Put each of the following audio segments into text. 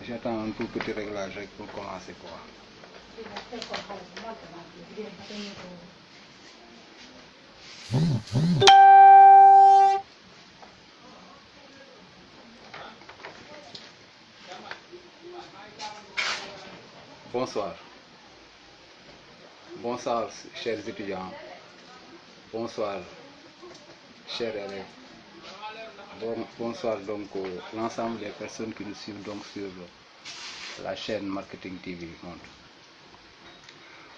J'attends un tout petit réglage pour commencer quoi. Bonsoir. Bonsoir chers étudiants. Bonsoir chers élèves. Bonsoir donc l'ensemble des personnes qui nous suivent donc sur la chaîne Marketing TV Monde.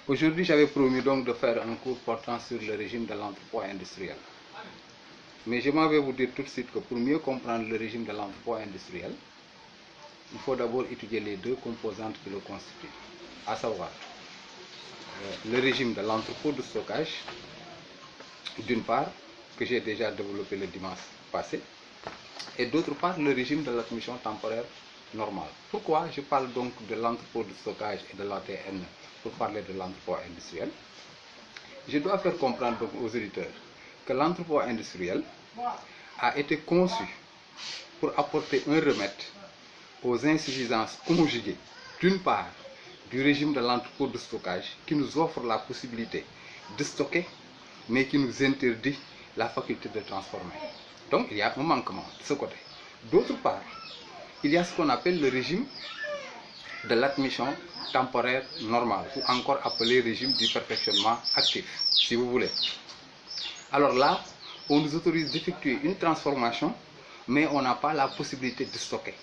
Aujourd'hui, j'avais promis donc de faire un cours portant sur le régime de l'entrepôt industriel. Mais je m'en vais vous dire tout de suite que pour mieux comprendre le régime de l'entrepôt industriel, il faut d'abord étudier les deux composantes qui le constituent, à savoir le régime de l'entrepôt de stockage, d'une part, que j'ai déjà développé le dimanche passé, et d'autre part le régime de l'admission temporaire normale. Pourquoi je parle donc de l'entrepôt de stockage et de l'ATN pour parler de l'entrepôt industriel? Je dois faire comprendre donc aux auditeurs que l'entrepôt industriel a été conçu pour apporter un remède aux insuffisances conjuguées, d'une part, du régime de l'entrepôt de stockage qui nous offre la possibilité de stocker, mais qui nous interdit la faculté de transformer. Donc il y a un manquement de ce côté. D'autre part, il y a ce qu'on appelle le régime de l'admission temporaire normale, ou encore appelé régime du perfectionnement actif, si vous voulez. Alors là, on nous autorise d'effectuer une transformation, mais on n'a pas la possibilité de stocker.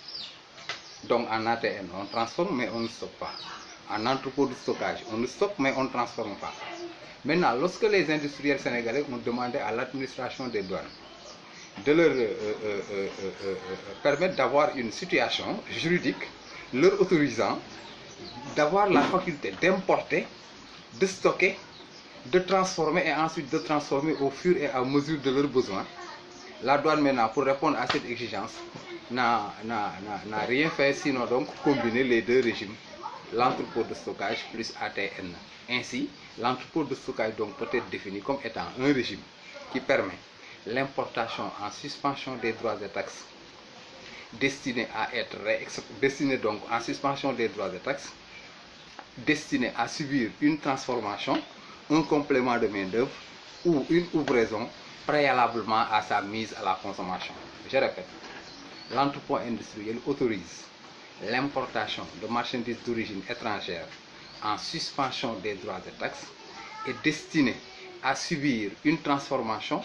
Donc en ATN, on transforme, mais on ne stocke pas. En entrepôt de stockage, on ne stocke, mais on ne transforme pas. Maintenant, lorsque les industriels sénégalais ont demandé à l'administration des douanes de leur permettre d'avoir une situation juridique leur autorisant d'avoir la faculté d'importer, de stocker, de transformer et ensuite de transformer au fur et à mesure de leurs besoins, la douane maintenant, pour répondre à cette exigence, n'a rien fait sinon donc combiner les deux régimes, l'entrepôt de stockage plus ATN. Ainsi, l'entrepôt de stockage donc peut être défini comme étant un régime qui permet l'importation en suspension des droits et taxes destiné donc en suspension des droits et taxes, destiné à subir une transformation, un complément de main-d'œuvre ou une ouvraison préalablement à sa mise à la consommation. Je répète, l'entrepôt industriel autorise l'importation de marchandises d'origine étrangère en suspension des droits et taxes et destiné à subir une transformation,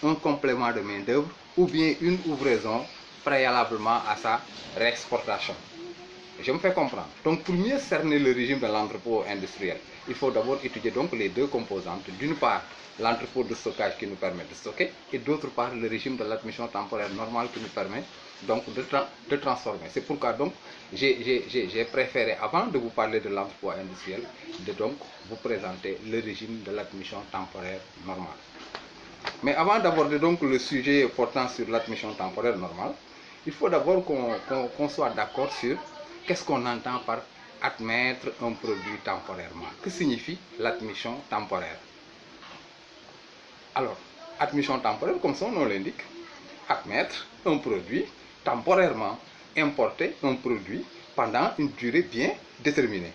un complément de main-d'œuvre ou bien une ouvraison préalablement à sa réexportation. Je me fais comprendre. Donc pour mieux cerner le régime de l'entrepôt industriel, il faut d'abord étudier donc les deux composantes. D'une part, l'entrepôt de stockage qui nous permet de stocker et d'autre part, le régime de l'admission temporaire normale qui nous permet donc de transformer. C'est pourquoi donc j'ai préféré, avant de vous parler de l'entrepôt industriel, de donc vous présenter le régime de l'admission temporaire normale. Mais avant d'aborder donc le sujet portant sur l'admission temporaire normale, il faut d'abord qu'on soit d'accord sur qu'est-ce qu'on entend par admettre un produit temporairement. Que signifie l'admission temporaire? Alors, admission temporaire, comme son nom l'indique, admettre un produit temporairement, importer un produit pendant une durée bien déterminée.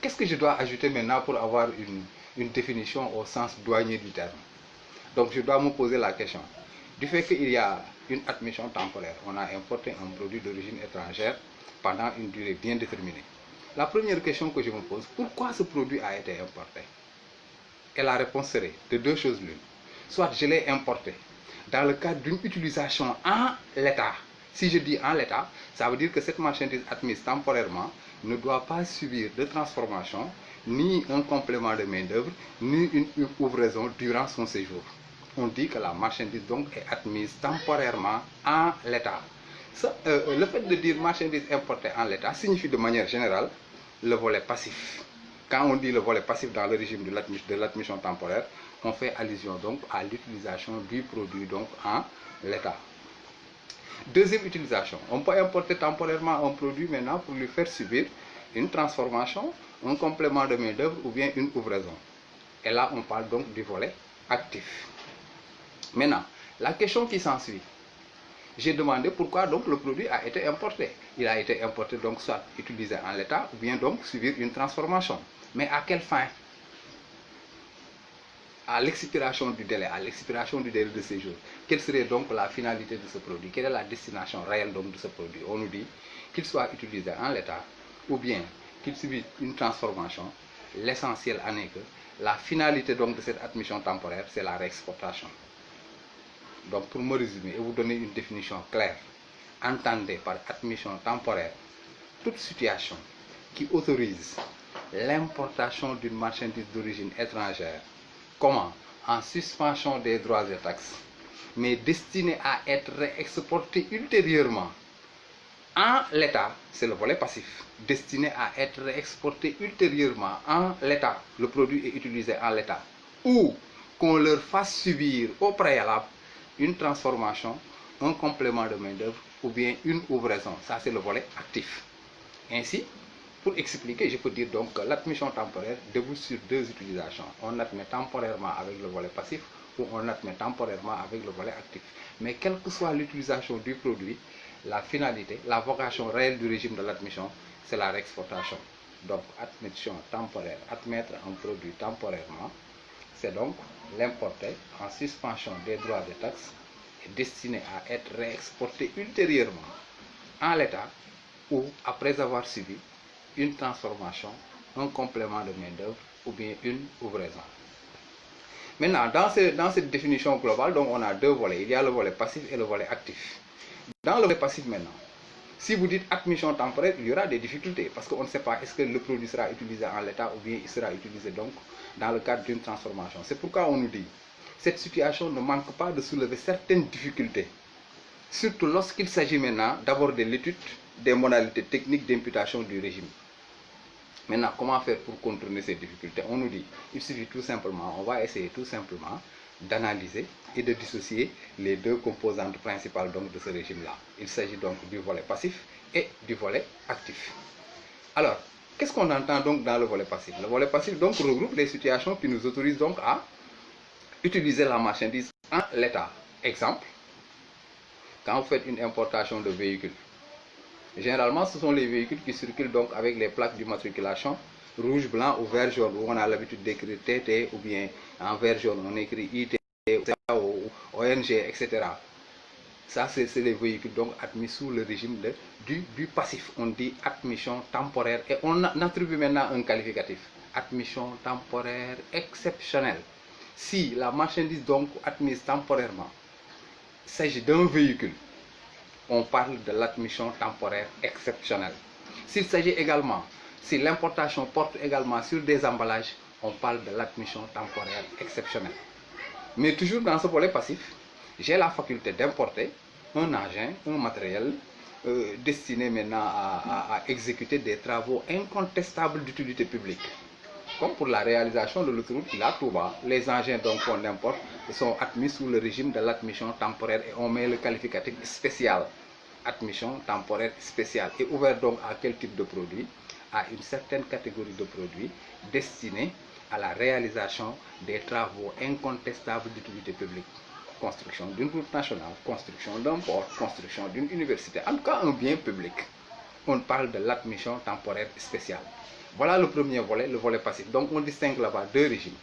Qu'est-ce que je dois ajouter maintenant pour avoir une définition au sens douanier du terme? Donc je dois me poser la question, du fait qu'il y a une admission temporaire, on a importé un produit d'origine étrangère pendant une durée bien déterminée. La première question que je me pose, pourquoi ce produit a été importé? Et la réponse serait de deux choses l'une. Soit je l'ai importé dans le cadre d'une utilisation en l'état. Si je dis en l'état, ça veut dire que cette marchandise admise temporairement ne doit pas subir de transformation, ni un complément de main-d'œuvre, ni une ouvraison durant son séjour. On dit que la marchandise donc est admise temporairement en l'état. Le fait de dire marchandise importée en l'état signifie de manière générale le volet passif. Quand on dit le volet passif dans le régime de l'admission temporaire, on fait allusion donc à l'utilisation du produit donc en l'état. Deuxième utilisation, on peut importer temporairement un produit maintenant pour lui faire subir une transformation, un complément de main-d'œuvre ou bien une ouvraison. Et là, on parle donc du volet actif. Maintenant, la question qui s'ensuit, j'ai demandé pourquoi donc le produit a été importé. Il a été importé donc soit utilisé en l'état ou bien donc subir une transformation. Mais à quelle fin? À l'expiration du délai, de séjour. Quelle serait donc la finalité de ce produit? Quelle est la destination réelle donc de ce produit? On nous dit qu'il soit utilisé en l'état ou bien qu'il subisse une transformation. L'essentiel en est que la finalité donc de cette admission temporaire, c'est la réexportation. Donc pour me résumer et vous donner une définition claire, entendez par admission temporaire toute situation qui autorise l'importation d'une marchandise d'origine étrangère. Comment? En suspension des droits et taxes, mais destinée à être réexportée ultérieurement. En l'état, c'est le volet passif, destiné à être réexporté ultérieurement en l'état. Le produit est utilisé en l'état. Ou qu'on leur fasse subir au préalable une transformation, un complément de main-d'œuvre ou bien une ouvraison. Ça, c'est le volet actif. Ainsi, pour expliquer, je peux dire donc que l'admission temporaire débouche sur deux utilisations. On admet temporairement avec le volet passif ou on admet temporairement avec le volet actif. Mais quelle que soit l'utilisation du produit, la finalité, la vocation réelle du régime de l'admission, c'est la réexportation. Donc, admission temporaire, admettre un produit temporairement, c'est donc l'importer en suspension des droits et taxes et destiné à être réexporté ultérieurement en l'état ou après avoir subi une transformation, un complément de main-d'œuvre ou bien une ouvraison. Maintenant, dans cette définition globale, donc on a deux volets. Il y a le volet passif et le volet actif. Dans le volet passif maintenant, si vous dites admission temporaire, il y aura des difficultés parce qu'on ne sait pas est-ce que le produit sera utilisé en l'état ou bien il sera utilisé donc dans le cadre d'une transformation. C'est pourquoi on nous dit cette situation ne manque pas de soulever certaines difficultés, surtout lorsqu'il s'agit maintenant d'aborder l'étude des modalités techniques d'imputation du régime. Maintenant, comment faire pour contourner ces difficultés? On nous dit, il suffit tout simplement, on va essayer tout simplement d'analyser et de dissocier les deux composantes principales donc de ce régime-là. Il s'agit donc du volet passif et du volet actif. Alors, qu'est-ce qu'on entend donc dans le volet passif? Le volet passif donc regroupe les situations qui nous autorisent donc à utiliser la marchandise en l'état. Exemple, quand vous faites une importation de véhicules, généralement, ce sont les véhicules qui circulent donc avec les plaques d'immatriculation rouge, blanc ou vert, jaune, où on a l'habitude d'écrire TT ou bien en vert, jaune, on écrit IT, ONG, etc. Ça, c'est les véhicules donc admis sous le régime du passif. On dit admission temporaire et on attribue maintenant un qualificatif. Admission temporaire exceptionnelle. Si la marchandise donc admise temporairement s'agit d'un véhicule, on parle de l'admission temporaire exceptionnelle. S'il s'agit également, si l'importation porte également sur des emballages, on parle de l'admission temporaire exceptionnelle. Mais toujours dans ce volet passif, j'ai la faculté d'importer un engin, un matériel destiné maintenant à exécuter des travaux incontestables d'utilité publique. Comme pour la réalisation de l'autoroute Ila Touba, les engins donc qu'on importe sont admis sous le régime de l'admission temporaire et on met le qualificatif spécial. Admission temporaire spéciale et ouvert donc à quel type de produit? À une certaine catégorie de produits destinés à la réalisation des travaux incontestables d'utilité publique. Construction d'une route nationale, construction d'un port, construction d'une université, en tout cas un bien public. On parle de l'admission temporaire spéciale. Voilà le premier volet, le volet passif. Donc on distingue là-bas deux régimes.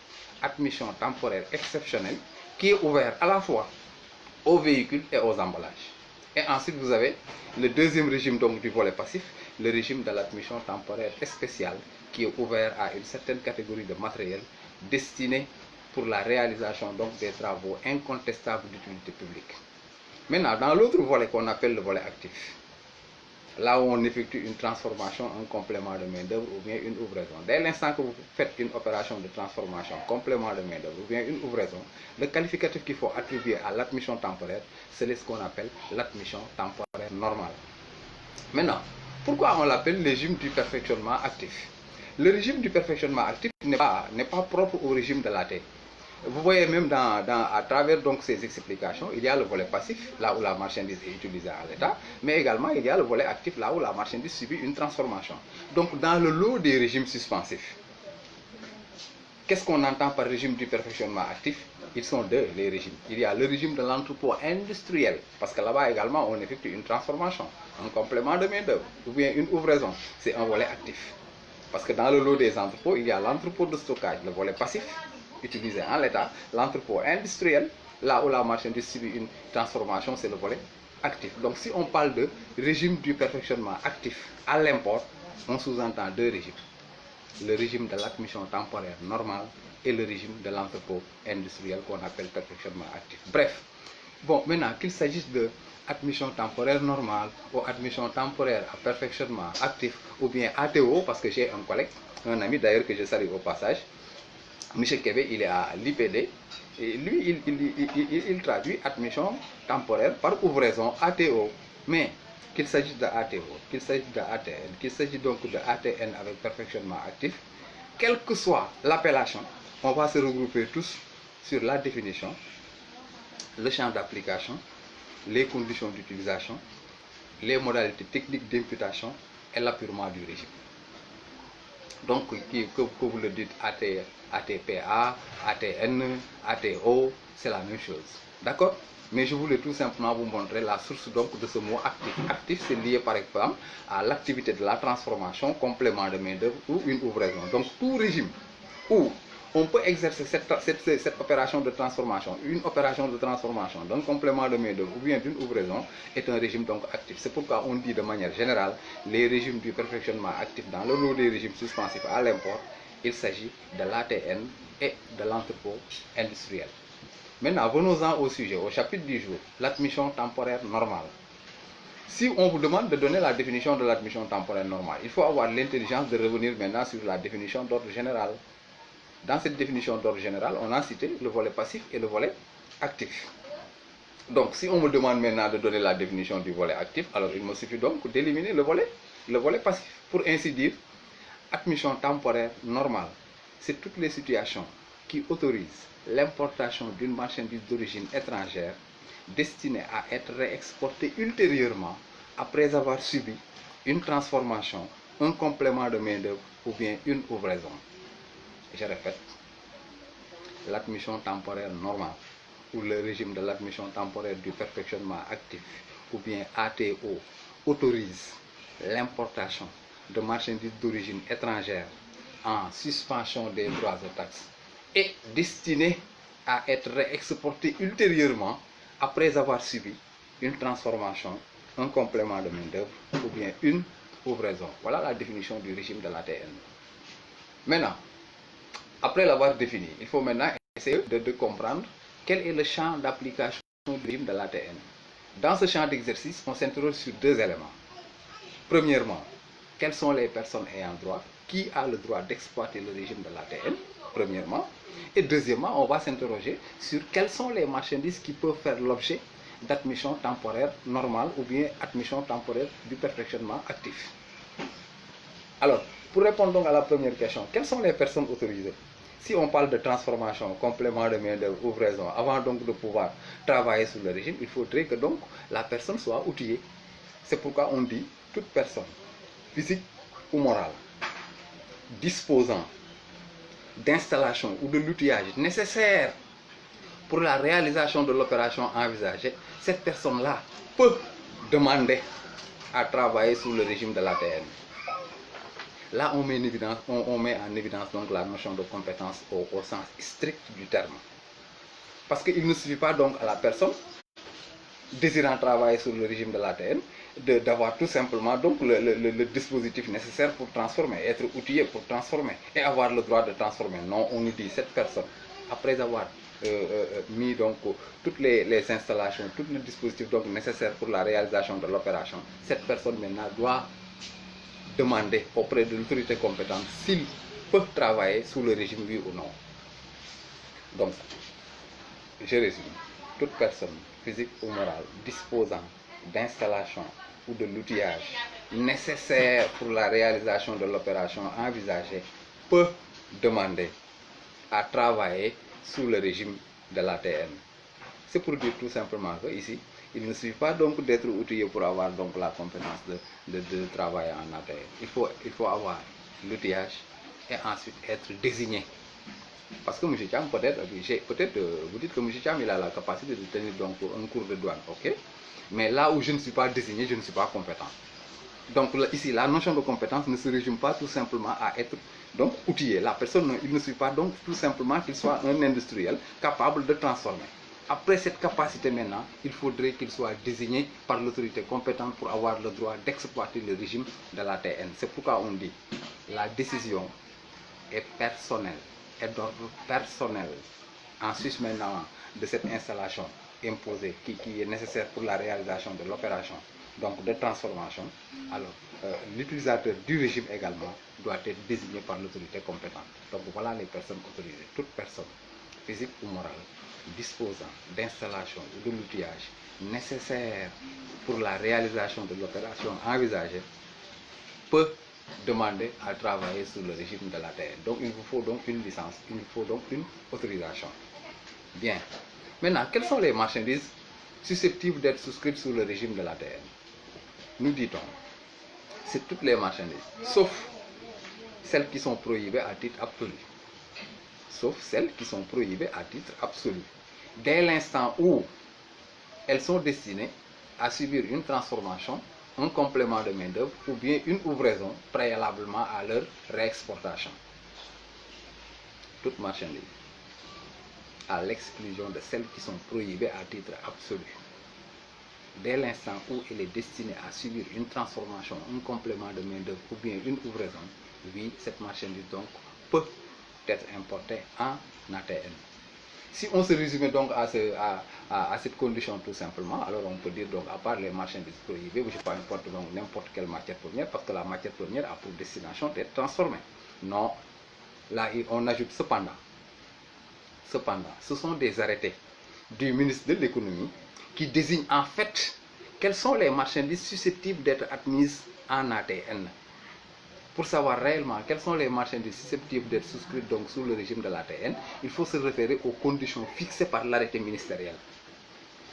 Admission temporaire exceptionnelle qui est ouvert à la fois aux véhicules et aux emballages. Et ensuite vous avez le deuxième régime donc du volet passif, le régime de l'admission temporaire spéciale qui est ouvert à une certaine catégorie de matériel destiné pour la réalisation donc des travaux incontestables d'utilité publique. Maintenant, dans l'autre volet qu'on appelle le volet actif, là où on effectue une transformation, un complément de main-d'œuvre ou bien une ouvraison. Dès l'instant que vous faites une opération de transformation, complément de main-d'œuvre ou bien une ouvraison, le qualificatif qu'il faut attribuer à l'admission temporaire, c'est ce qu'on appelle l'admission temporaire normale. Maintenant, pourquoi on l'appelle le régime du perfectionnement actif? Le régime du perfectionnement actif n'est pas propre au régime de l'AT. Vous voyez même à travers donc ces explications, il y a le volet passif, là où la marchandise est utilisée à l'état, mais également il y a le volet actif, là où la marchandise subit une transformation. Donc dans le lot des régimes suspensifs, qu'est-ce qu'on entend par régime du perfectionnement actif? Ils sont deux, les régimes. Il y a le régime de l'entrepôt industriel, parce que là-bas également, on effectue une transformation, un complément de main-d'œuvre, ou bien une ouvraison. C'est un volet actif. Parce que dans le lot des entrepôts, il y a l'entrepôt de stockage, le volet passif, utilisé en l'état, l'entrepôt industriel, là où la marchandise subit une transformation, c'est le volet actif. Donc si on parle de régime du perfectionnement actif à l'import, on sous-entend deux régimes. Le régime de l'admission temporaire normale et le régime de l'entrepôt industriel qu'on appelle perfectionnement actif. Bref, bon, maintenant qu'il s'agisse de admission temporaire normale ou admission temporaire à perfectionnement actif ou bien ATO, parce que j'ai un collègue, un ami d'ailleurs que je salue au passage, M. Kébé, il est à l'IPD, et lui, il traduit admission temporaire par ouvraison ATO. Mais qu'il s'agisse de ATO, qu'il s'agisse de ATN, qu'il s'agisse donc de ATN avec perfectionnement actif, quelle que soit l'appellation, on va se regrouper tous sur la définition, le champ d'application, les conditions d'utilisation, les modalités techniques d'imputation et l'appurement du régime. Donc, que vous le dites ATPA, ATN, ATO, c'est la même chose. D'accord? Mais je voulais tout simplement vous montrer la source donc de ce mot actif. Actif, c'est lié par exemple à l'activité de la transformation, complément de main-d'œuvre ou une ouvraison. Donc, tout régime où on peut exercer cette opération de transformation, une opération de transformation d'un complément de main-d'œuvre ou bien d'une ouvraison est un régime donc actif. C'est pourquoi on dit de manière générale les régimes du perfectionnement actif dans le lot des régimes suspensifs à l'import, il s'agit de l'ATN et de l'entrepôt industriel. Maintenant, venons-en au sujet, au chapitre du jour, l'admission temporaire normale. Si on vous demande de donner la définition de l'admission temporaire normale, il faut avoir l'intelligence de revenir maintenant sur la définition d'ordre général. Dans cette définition d'ordre général, on a cité le volet passif et le volet actif. Donc, si on me demande maintenant de donner la définition du volet actif, alors il me suffit donc d'éliminer le volet passif. Pour ainsi dire, admission temporaire normale, c'est toutes les situations qui autorisent l'importation d'une marchandise d'origine étrangère destinée à être réexportée ultérieurement après avoir subi une transformation, un complément de main-d'œuvre ou bien une ouvraison. Je répète, l'admission temporaire normale ou le régime de l'admission temporaire du perfectionnement actif ou bien ATO autorise l'importation de marchandises d'origine étrangère en suspension des droits et taxes et destinées à être réexportées ultérieurement après avoir subi une transformation, un complément de main-d'œuvre ou bien une ouvraison. Voilà la définition du régime de l'ATN. Maintenant, après l'avoir défini, il faut maintenant essayer de comprendre quel est le champ d'application du régime de l'ATN. Dans ce champ d'exercice, on s'interroge sur deux éléments. Premièrement, quelles sont les personnes ayant droit? Qui a le droit d'exploiter le régime de l'ATN? Premièrement. Et deuxièmement, on va s'interroger sur quelles sont les marchandises qui peuvent faire l'objet d'admission temporaire normale ou bien admission temporaire du perfectionnement actif. Alors, pour répondre donc à la première question, quelles sont les personnes autorisées? Si on parle de transformation, complément de main-d'œuvre, ouvraison, avant donc de pouvoir travailler sur le régime, il faudrait que donc la personne soit outillée. C'est pourquoi on dit toute personne, physique ou morale, disposant d'installation ou de l'outillage nécessaire pour la réalisation de l'opération envisagée, cette personne-là peut demander à travailler sous le régime de l'ATN. Là, on met en évidence donc la notion de compétence au sens strict du terme. Parce qu'il ne suffit pas donc à la personne désirant travailler sur le régime de l'ATN d'avoir tout simplement donc le dispositif nécessaire pour transformer, être outillé pour transformer et avoir le droit de transformer. Non, on nous dit cette personne, après avoir mis donc toutes les installations, tout le dispositif donc nécessaire pour la réalisation de l'opération, cette personne maintenant doit demander auprès de l'autorité compétente s'il peut travailler sous le régime, oui ou non. Donc, je résume, toute personne, physique ou morale, disposant d'installation ou de l'outillage nécessaire pour la réalisation de l'opération envisagée peut demander à travailler sous le régime de l'ATN. C'est pour dire tout simplement que ici, il ne suffit pas donc d'être outillé pour avoir donc la compétence de travailler en ATN. Il faut avoir l'outillage et ensuite être désigné Parce que M. Thiam, vous dites que M. Thiam, il a la capacité de tenir donc un cours de douane, ok? Mais là où je ne suis pas désigné, je ne suis pas compétent. Donc ici, la notion de compétence ne se résume pas tout simplement à être donc outillé. La personne, il ne suit pas donc tout simplement qu'il soit un industriel capable de transformer. Après cette capacité maintenant, il faudrait qu'il soit désigné par l'autorité compétente pour avoir le droit d'exploiter le régime de la TN. C'est pourquoi on dit la décision est personnelle, est d'ordre personnel. En sus maintenant de cette installation imposée qui est nécessaire pour la réalisation de l'opération donc de transformation, alors l'utilisateur du régime également doit être désigné par l'autorité compétente. Donc voilà les personnes autorisées. Toute personne, physique ou morale, disposant d'installation ou de l'outillage nécessaire pour la réalisation de l'opération envisagée peut demander à travailler sous le régime de la terre. Donc il vous faut donc une licence, il vous faut donc une autorisation. Bien. Maintenant, quelles sont les marchandises susceptibles d'être souscrites sous le régime de la terre? Nous dit-on, c'est toutes les marchandises, sauf celles qui sont prohibées à titre absolu. Sauf celles qui sont prohibées à titre absolu. Dès l'instant où elles sont destinées à subir une transformation, un complément de main-d'œuvre ou bien une ouvraison préalablement à leur réexportation. Toute marchandise, à l'exclusion de celles qui sont prohibées à titre absolu. Dès l'instant où elle est destinée à subir une transformation, un complément de main-d'œuvre ou bien une ouvraison, oui, cette marchandise donc peut être importée en ATN. Si on se résume donc à cette condition tout simplement, alors on peut dire donc à part les marchandises prohibées, je ne peux pas importer donc n'importe quelle matière première parce que la matière première a pour destination d'être transformée. Non, là on ajoute cependant, ce sont des arrêtés du ministre de l'économie qui désignent en fait quelles sont les marchandises susceptibles d'être admises en ATN. Pour savoir réellement quelles sont les marchandises susceptibles d'être souscrites donc sous le régime de l'ATN, il faut se référer aux conditions fixées par l'arrêté ministériel.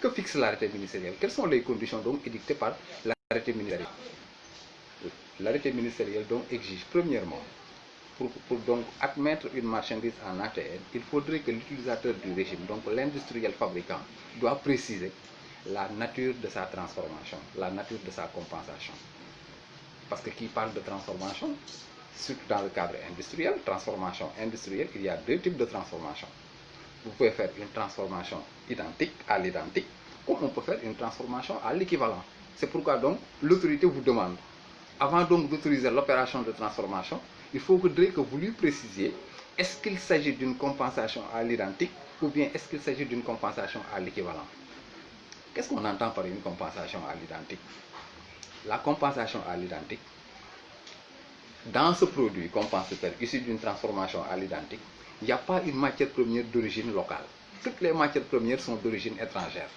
Que fixe l'arrêté ministériel? Quelles sont les conditions donc édictées par l'arrêté ministériel? L'arrêté ministériel donc exige premièrement, pour donc admettre une marchandise en ATN, il faudrait que l'utilisateur du régime, donc l'industriel fabricant, doit préciser la nature de sa transformation, la nature de sa compensation. Parce que qui parle de transformation, surtout dans le cadre industriel, transformation industrielle, il y a deux types de transformation. Vous pouvez faire une transformation identique à l'identique, comme on peut faire une transformation à l'équivalent. C'est pourquoi donc l'autorité vous demande, avant donc d'autoriser l'opération de transformation, il faudrait que vous lui précisiez est-ce qu'il s'agit d'une compensation à l'identique ou bien est-ce qu'il s'agit d'une compensation à l'équivalent. Qu'est-ce qu'on entend par une compensation à l'identique? La compensation à l'identique, dans ce produit compensateur issu d'une transformation à l'identique, il n'y a pas une matière première d'origine locale. Toutes les matières premières sont d'origine étrangère.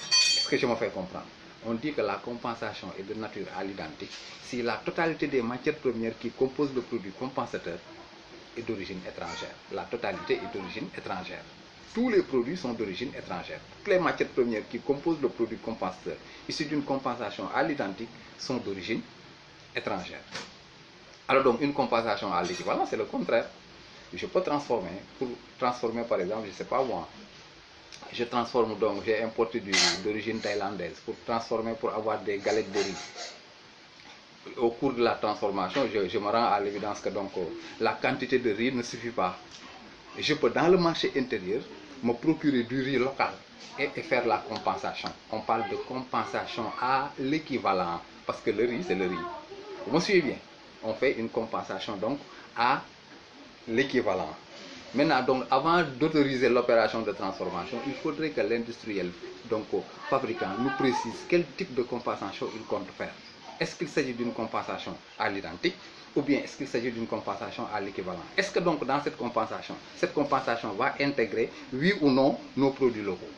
Est-ce que je me fais comprendre? On dit que la compensation est de nature à l'identique si la totalité des matières premières qui composent le produit compensateur est d'origine étrangère. La totalité est d'origine étrangère. Tous les produits sont d'origine étrangère. Toutes les matières premières qui composent le produit compensateur issu d'une compensation à l'identique sont d'origine étrangère. Alors donc une compensation à l'équivalent, c'est le contraire. Je peux transformer, pour transformer par exemple, je ne sais pas moi, je transforme donc, j'ai importé d'origine thaïlandaise pour transformer, pour avoir des galettes de riz. Au cours de la transformation, je me rends à l'évidence que donc la quantité de riz ne suffit pas. Je peux dans le marché intérieur me procurer du riz local et faire la compensation. On parle de compensation à l'équivalent parce que le riz c'est le riz. Vous me suivez bien? On fait une compensation donc à l'équivalent. Maintenant, donc, avant d'autoriser l'opération de transformation, il faudrait que l'industriel, donc fabricant, nous précise quel type de compensation il compte faire. Est-ce qu'il s'agit d'une compensation à l'identique ou bien est-ce qu'il s'agit d'une compensation à l'équivalent? Est-ce que donc dans cette compensation va intégrer, oui ou non, nos produits locaux?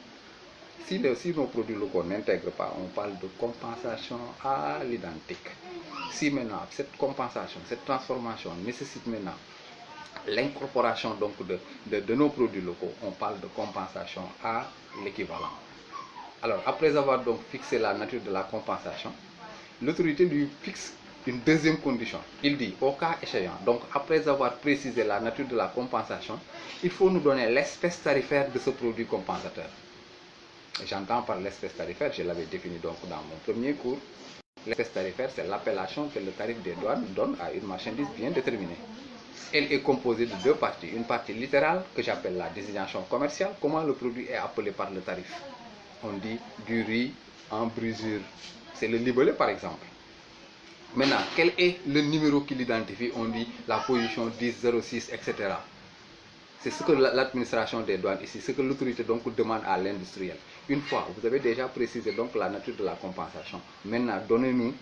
Si nos produits locaux n'intègrent pas, on parle de compensation à l'identique. Si maintenant cette compensation, cette transformation nécessite maintenant l'incorporation donc de nos produits locaux, on parle de compensation à l'équivalent. Alors après avoir donc fixé la nature de la compensation, l'autorité lui fixe une deuxième condition. Il dit, au cas échéant, donc après avoir précisé la nature de la compensation, il faut nous donner l'espèce tarifaire de ce produit compensateur. J'entends par l'espèce tarifaire, je l'avais défini donc dans mon premier cours. L'espèce tarifaire, c'est l'appellation que le tarif des douanes donne à une marchandise bien déterminée. Elle est composée de deux parties. Une partie littérale que j'appelle la désignation commerciale, comment le produit est appelé par le tarif. On dit du riz en brisure. C'est le libellé par exemple. Maintenant, quel est le numéro qui l'identifie? On dit la position 10, 06, etc. C'est ce que l'administration des douanes ici, ce que l'autorité donc demande à l'industriel. Une fois, vous avez déjà précisé donc la nature de la compensation. Maintenant, donnez-nous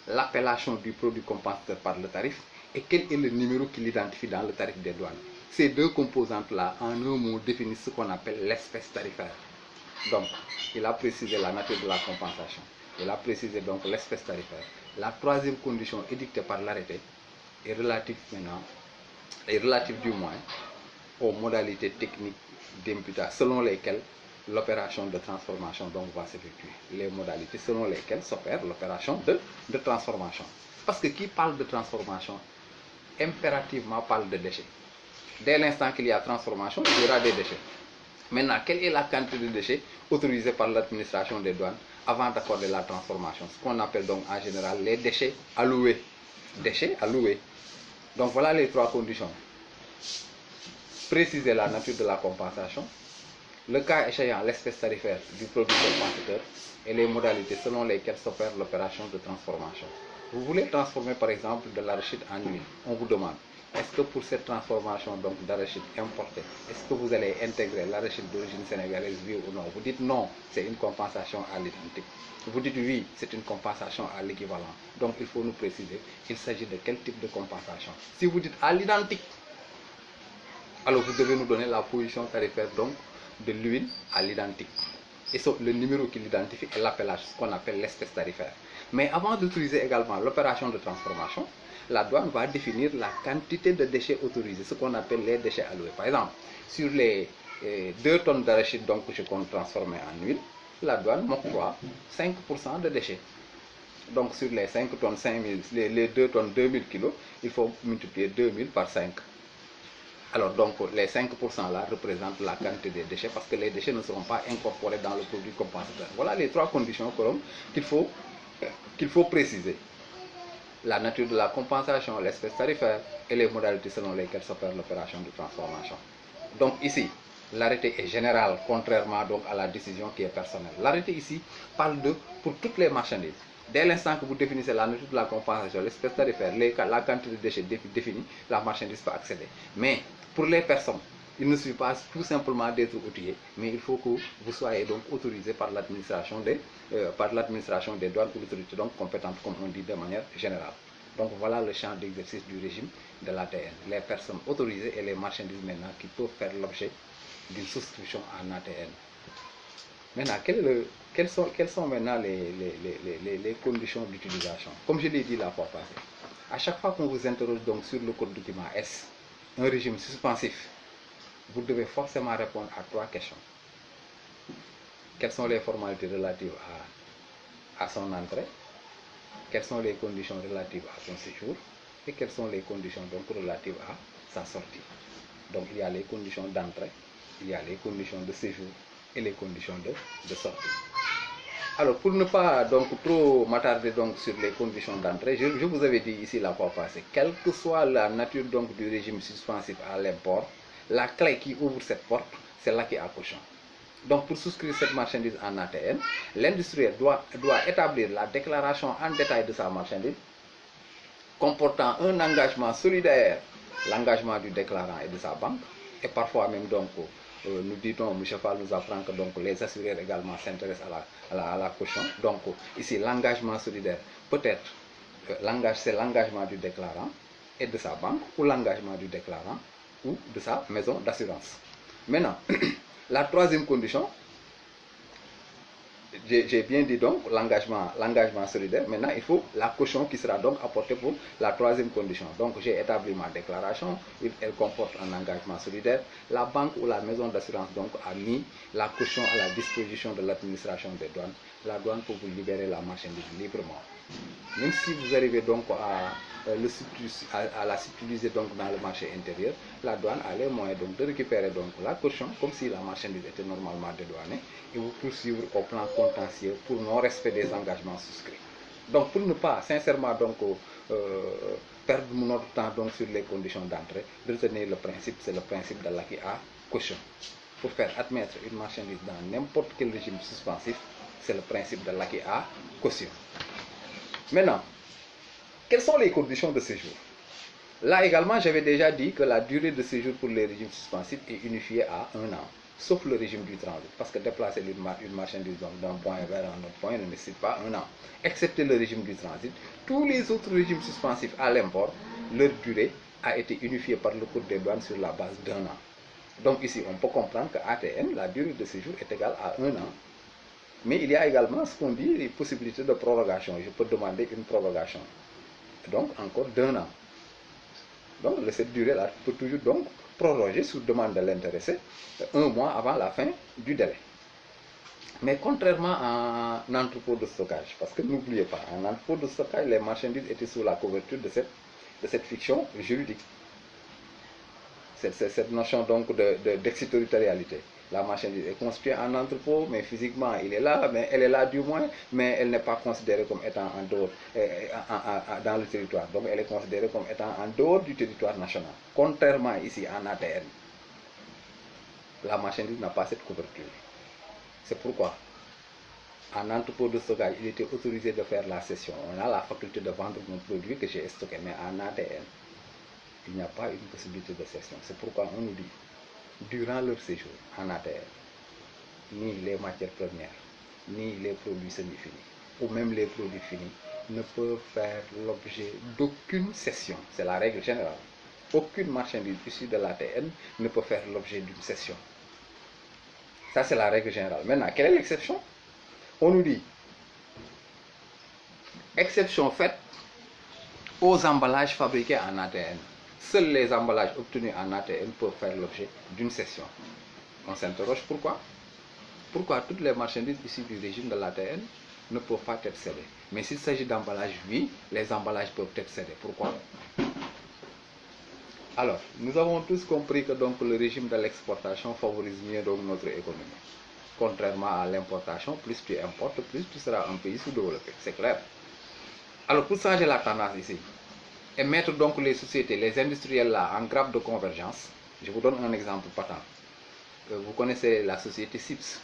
l'appellation du produit compensateur par le tarif et quel est le numéro qui l'identifie dans le tarif des douanes. Ces deux composantes-là, en un mot, définissent ce qu'on appelle l'espèce tarifaire. Donc, il a précisé la nature de la compensation. Il a précisé donc l'espèce tarifaire. La troisième condition édictée par l'arrêté est relative maintenant, est relative du moins aux modalités techniques d'imputation selon lesquelles l'opération de transformation donc va s'effectuer. Les modalités selon lesquelles s'opère l'opération de transformation. Parce que qui parle de transformation, impérativement parle de déchets. Dès l'instant qu'il y a transformation, il y aura des déchets. Maintenant, quelle est la quantité de déchets autorisée par l'administration des douanes avant d'accorder la transformation? Ce qu'on appelle donc en général les déchets alloués. Déchets alloués. Donc voilà les trois conditions. Préciser la nature de la compensation, le cas échéant l'espèce tarifaire du produit compensateur et les modalités selon lesquelles s'opère l'opération de transformation. Vous voulez transformer par exemple de l'arachide en huile. On vous demande, est-ce que pour cette transformation donc d'arachide importé, est-ce que vous allez intégrer l'arachide d'origine sénégalaise, oui ou non? Vous dites non, c'est une compensation à l'identique. Vous dites oui, c'est une compensation à l'équivalent. Donc il faut nous préciser, il s'agit de quel type de compensation. Si vous dites à l'identique, alors vous devez nous donner la position tarifaire donc de l'huile à l'identique. Et le numéro qui l'identifie est l'appellation, ce qu'on appelle l'espèce tarifaire. Mais avant d'utiliser également l'opération de transformation, la douane va définir la quantité de déchets autorisés, ce qu'on appelle les déchets alloués. Par exemple, sur les 2 tonnes d'arachide donc, que je compte transformer en huile, la douane m'octroie 5% de déchets. Donc sur les 5 tonnes, 5000, les 2 tonnes, 2000 kg, il faut multiplier 2000 par 5. Alors donc les 5% là représentent la quantité des déchets parce que les déchets ne seront pas incorporés dans le produit compensateur. Voilà les trois conditions qu'il faut préciser. La nature de la compensation, l'espèce tarifaire et les modalités selon lesquelles s'opère l'opération de transformation. Donc ici, l'arrêté est général, contrairement donc à la décision qui est personnelle. L'arrêté ici parle pour toutes les marchandises. Dès l'instant que vous définissez la nature de la compensation, l'espèce tarifaire, la quantité de déchets définie, la marchandise peut accéder. Mais pour les personnes, il ne suffit pas tout simplement d'être outillé, mais il faut que vous soyez donc autorisé par l'administration des douanes ou l'autorité donc compétente, comme on dit de manière générale. Donc voilà le champ d'exercice du régime de l'ATN. Les personnes autorisées et les marchandises maintenant qui peuvent faire l'objet d'une souscription en ATN. Maintenant, quelles sont maintenant les conditions d'utilisation? Comme je l'ai dit la fois passée, à chaque fois qu'on vous interroge donc sur le code document S, un régime suspensif, vous devez forcément répondre à 3 questions. Quelles sont les formalités relatives à son entrée? Quelles sont les conditions relatives à son séjour? Et quelles sont les conditions donc relatives à sa sortie? Donc il y a les conditions d'entrée, il y a les conditions de séjour et les conditions de sortie. Alors pour ne pas donc trop m'attarder donc sur les conditions d'entrée, je vous avais dit ici la fois passée, quelle que soit la nature donc du régime suspensif à l'import, la clé qui ouvre cette porte, c'est l'acquis à caution. Donc pour souscrire cette marchandise en ATN, l'industriel doit établir la déclaration en détail de sa marchandise, comportant un engagement solidaire, l'engagement du déclarant et de sa banque, et parfois même donc, nous dit-on, M. Fall nous apprend que donc, les assureurs également s'intéressent à la caution. Donc ici, l'engagement solidaire, peut-être, c'est l'engagement du déclarant et de sa banque, ou l'engagement du déclarant ou de sa maison d'assurance. Maintenant, la troisième condition, j'ai bien dit donc l'engagement solidaire. Maintenant, il faut la caution qui sera donc apportée pour la troisième condition. Donc, j'ai établi ma déclaration, elle comporte un engagement solidaire. La banque ou la maison d'assurance donc a mis la caution à la disposition de l'administration des douanes. La douane peut vous libérer la marchandise librement. même si vous arrivez donc à la subtiliser donc dans le marché intérieur, la douane a les moyens donc de récupérer donc la caution comme si la marchandise était normalement dédouanée et vous poursuivre au plan contentieux pour non-respect des engagements souscrits. Donc pour ne pas sincèrement donc perdre notre temps donc sur les conditions d'entrée, retenez le principe, c'est le principe de l'acquis à caution. Pour faire admettre une marchandise dans n'importe quel régime suspensif, c'est le principe de l'acquis à caution. Maintenant, quelles sont les conditions de séjour? Là également, j'avais déjà dit que la durée de séjour pour les régimes suspensifs est unifiée à 1 an, sauf le régime du transit, parce que déplacer une marchandise d'un point vers un autre point ne nécessite pas 1 an. Excepté le régime du transit, tous les autres régimes suspensifs à l'import, leur durée a été unifiée par le code des douanes sur la base d'1 an. Donc ici, on peut comprendre qu'à ATN, la durée de séjour est égale à 1 an. Mais il y a également ce qu'on dit, les possibilités de prorogation. Je peux demander une prorogation. Donc encore d'1 an. Donc cette durée-là peut toujours donc proroger sous demande de l'intéressé 1 mois avant la fin du délai. Mais contrairement à un entrepôt de stockage, parce que n'oubliez pas, en entrepôt de stockage, les marchandises étaient sous la couverture de cette fiction juridique. Cette notion donc d'extraterritorialité. La marchandise est constituée en entrepôt, mais physiquement il est là, mais elle est là du moins, mais elle n'est pas considérée comme étant en dehors, dans le territoire. Donc elle est considérée comme étant en dehors du territoire national. Contrairement ici en ATN, la marchandise n'a pas cette couverture. C'est pourquoi en entrepôt de stockage, il était autorisé de faire la cession. On a la faculté de vendre mon produit que j'ai stocké, mais en ATN, il n'y a pas une possibilité de cession. C'est pourquoi on nous dit, durant leur séjour en ATN, ni les matières premières, ni les produits semi-finis, ou même les produits finis, ne peuvent faire l'objet d'aucune cession. C'est la règle générale. Aucune marchandise issue de l'ATN ne peut faire l'objet d'une cession. Ça, c'est la règle générale. Maintenant, quelle est l'exception? On nous dit, exception faite aux emballages fabriqués en ATN. Seuls les emballages obtenus en ATN peuvent faire l'objet d'une cession. On s'interroge pourquoi? Pourquoi toutes les marchandises issues du régime de l'ATN ne peuvent pas être cédées? Mais s'il s'agit d'emballages, oui, les emballages peuvent être cédés. Pourquoi? Alors, nous avons tous compris que donc le régime de l'exportation favorise mieux donc notre économie. Contrairement à l'importation, plus tu importes, plus tu seras un pays sous-développé. C'est clair. Alors, pour changer la tendance ici, et mettre donc les sociétés, les industriels là en grappe de convergence, je vous donne un exemple patent. Vous connaissez la société SIPS.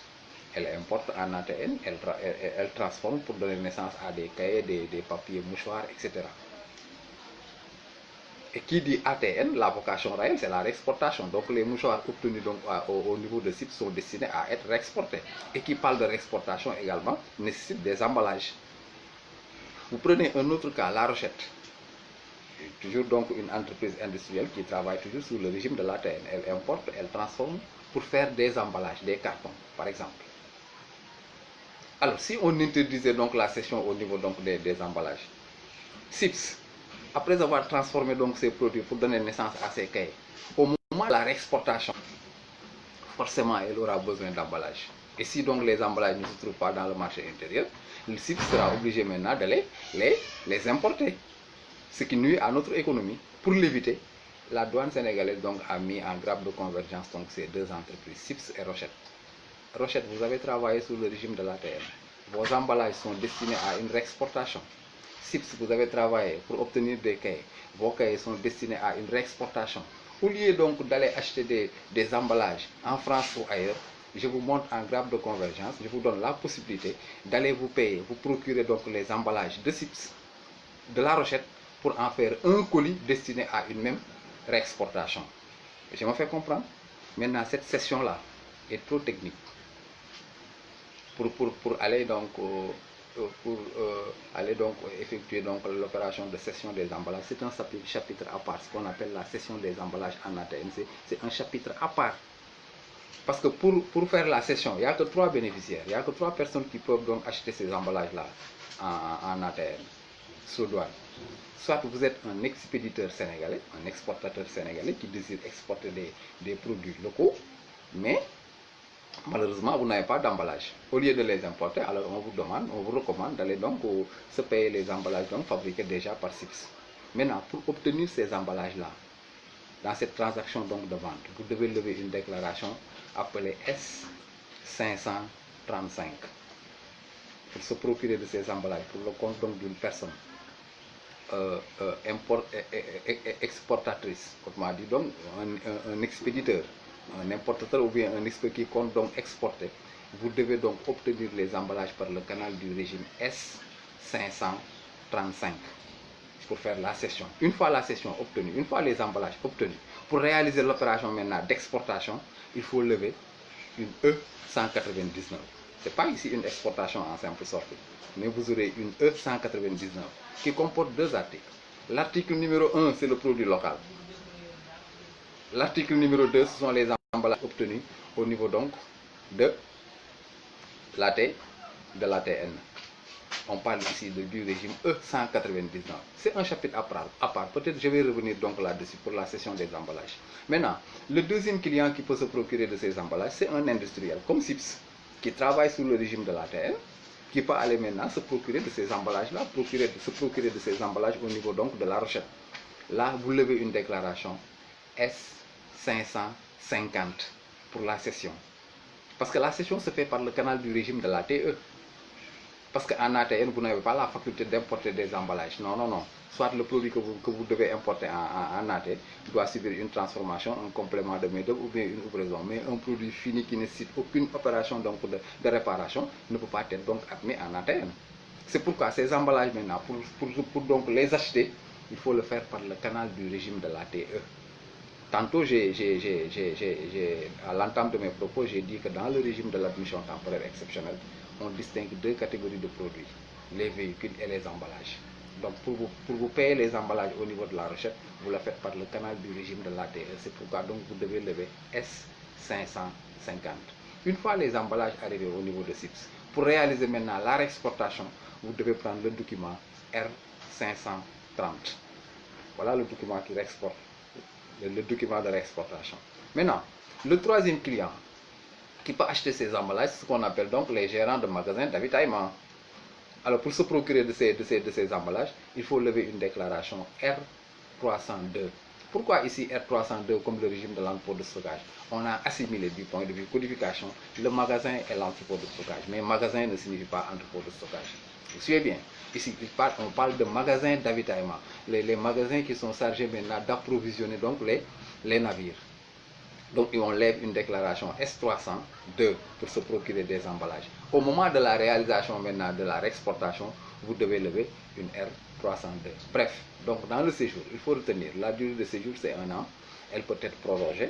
Elle importe en ATN, elle transforme pour donner naissance à des cahiers, des papiers, mouchoirs, etc. Et qui dit ATN, la vocation réelle, c'est la réexportation. Donc les mouchoirs obtenus donc, au niveau de SIPS sont destinés à être réexportés. Et qui parle de réexportation également, nécessite des emballages. Vous prenez un autre cas, La Rochette. Toujours donc une entreprise industrielle qui travaille toujours sous le régime de l'ATN. Elle importe, elle transforme pour faire des emballages, des cartons, par exemple. Alors, si on interdisait donc la cession au niveau donc des emballages, SIPS, après avoir transformé donc ces produits pour donner naissance à ces cahiers, au moment de la réexportation, forcément, elle aura besoin d'emballage. Et si donc les emballages ne se trouvent pas dans le marché intérieur, le SIPS sera obligé maintenant de les importer. Ce qui nuit à notre économie. Pour l'éviter, la douane sénégalaise donc a mis en grappe de convergence donc ces deux entreprises, SIPS et Rochette. Rochette, vous avez travaillé sous le régime de l'ATN. Vos emballages sont destinés à une réexportation. SIPS, vous avez travaillé pour obtenir des cahiers. Vos cahiers sont destinés à une réexportation. Au lieu donc d'aller acheter des emballages en France ou ailleurs, je vous montre en grappe de convergence, je vous donne la possibilité d'aller vous payer, vous procurer donc les emballages de SIPS, de La Rochette, pour en faire un colis destiné à une même réexportation. Je me fais comprendre. Maintenant, cette session-là est trop technique pour aller donc effectuer donc l'opération de cession des emballages. C'est un chapitre à part, ce qu'on appelle la cession des emballages en ATN. C'est un chapitre à part. Parce que pour faire la cession, il n'y a que 3 bénéficiaires, il n'y a que 3 personnes qui peuvent donc acheter ces emballages-là en ATN, sous douane. Soit vous êtes un expéditeur sénégalais, un exportateur sénégalais qui désire exporter des produits locaux, mais malheureusement, vous n'avez pas d'emballage. Au lieu de les importer, alors on vous demande, on vous recommande d'aller donc se payer les emballages donc fabriqués déjà par SIPS. Maintenant, pour obtenir ces emballages-là, dans cette transaction donc de vente, vous devez lever une déclaration appelée S535 pour se procurer de ces emballages pour le compte donc d'une personne exportatrice, autrement dit donc un expéditeur, un importateur ou bien un expert qui compte donc exporter. Vous devez donc obtenir les emballages par le canal du régime S535 pour faire la cession. Une fois la cession obtenue, une fois les emballages obtenus, pour réaliser l'opération maintenant d'exportation, il faut lever une E199. Ce n'est pas ici une exportation en simple sortie, mais vous aurez une E199 qui comporte deux articles. L'article numéro 1, c'est le produit local. L'article numéro 2, ce sont les emballages obtenus au niveau donc de l'ATN. On parle ici du régime E199. C'est un chapitre à part. Peut-être je vais revenir donc là-dessus pour la session des emballages. Maintenant, le deuxième client qui peut se procurer de ces emballages, c'est un industriel comme SIPS qui travaille sous le régime de l'ATN, qui peut aller maintenant se procurer de ces emballages-là, se procurer de ces emballages au niveau donc de la Rochette. Là, vous levez une déclaration S550 pour la cession. Parce que la cession se fait par le canal du régime de l'ATE. Parce qu'en ATN, vous n'avez pas la faculté d'importer des emballages. Non, non, non. Soit le produit que vous devez importer en ATN doit subir une transformation, un complément de main-d'œuvre ou bien une livraison. Mais un produit fini qui ne nécessite aucune opération donc, de réparation ne peut pas être donc admis en ATN. C'est pourquoi ces emballages maintenant, pour donc les acheter, il faut le faire par le canal du régime de l'ATE. Tantôt, à l'entame de mes propos, j'ai dit que dans le régime de l'admission temporaire exceptionnelle, on distingue deux catégories de produits, les véhicules et les emballages. Donc pour vous payer les emballages au niveau de la recette, vous le faites par le canal du régime de l'ATE. C'est pourquoi donc vous devez lever S550. Une fois les emballages arrivés au niveau de SIPS, pour réaliser maintenant la réexportation, vous devez prendre le document R530. Voilà le document qui réexporte, le document de réexportation. Maintenant, le troisième client qui peut acheter ces emballages, ce qu'on appelle donc les gérants de magasins d'avitaillement. Alors pour se procurer de ces emballages, il faut lever une déclaration R302. Pourquoi ici R302 comme le régime de l'entrepôt de stockage? On a assimilé du point de vue codification le magasin et l'entrepôt de stockage. Mais magasin ne signifie pas entrepôt de stockage. Vous suivez bien? Ici, on parle de magasins d'avitaillement. Les magasins qui sont chargés maintenant d'approvisionner donc les navires. Donc, on lève une déclaration S302 pour se procurer des emballages. Au moment de la réalisation maintenant de la réexportation, vous devez lever une R302. Bref, donc dans le séjour, il faut retenir, la durée de séjour c'est 1 an, elle peut être prorogée.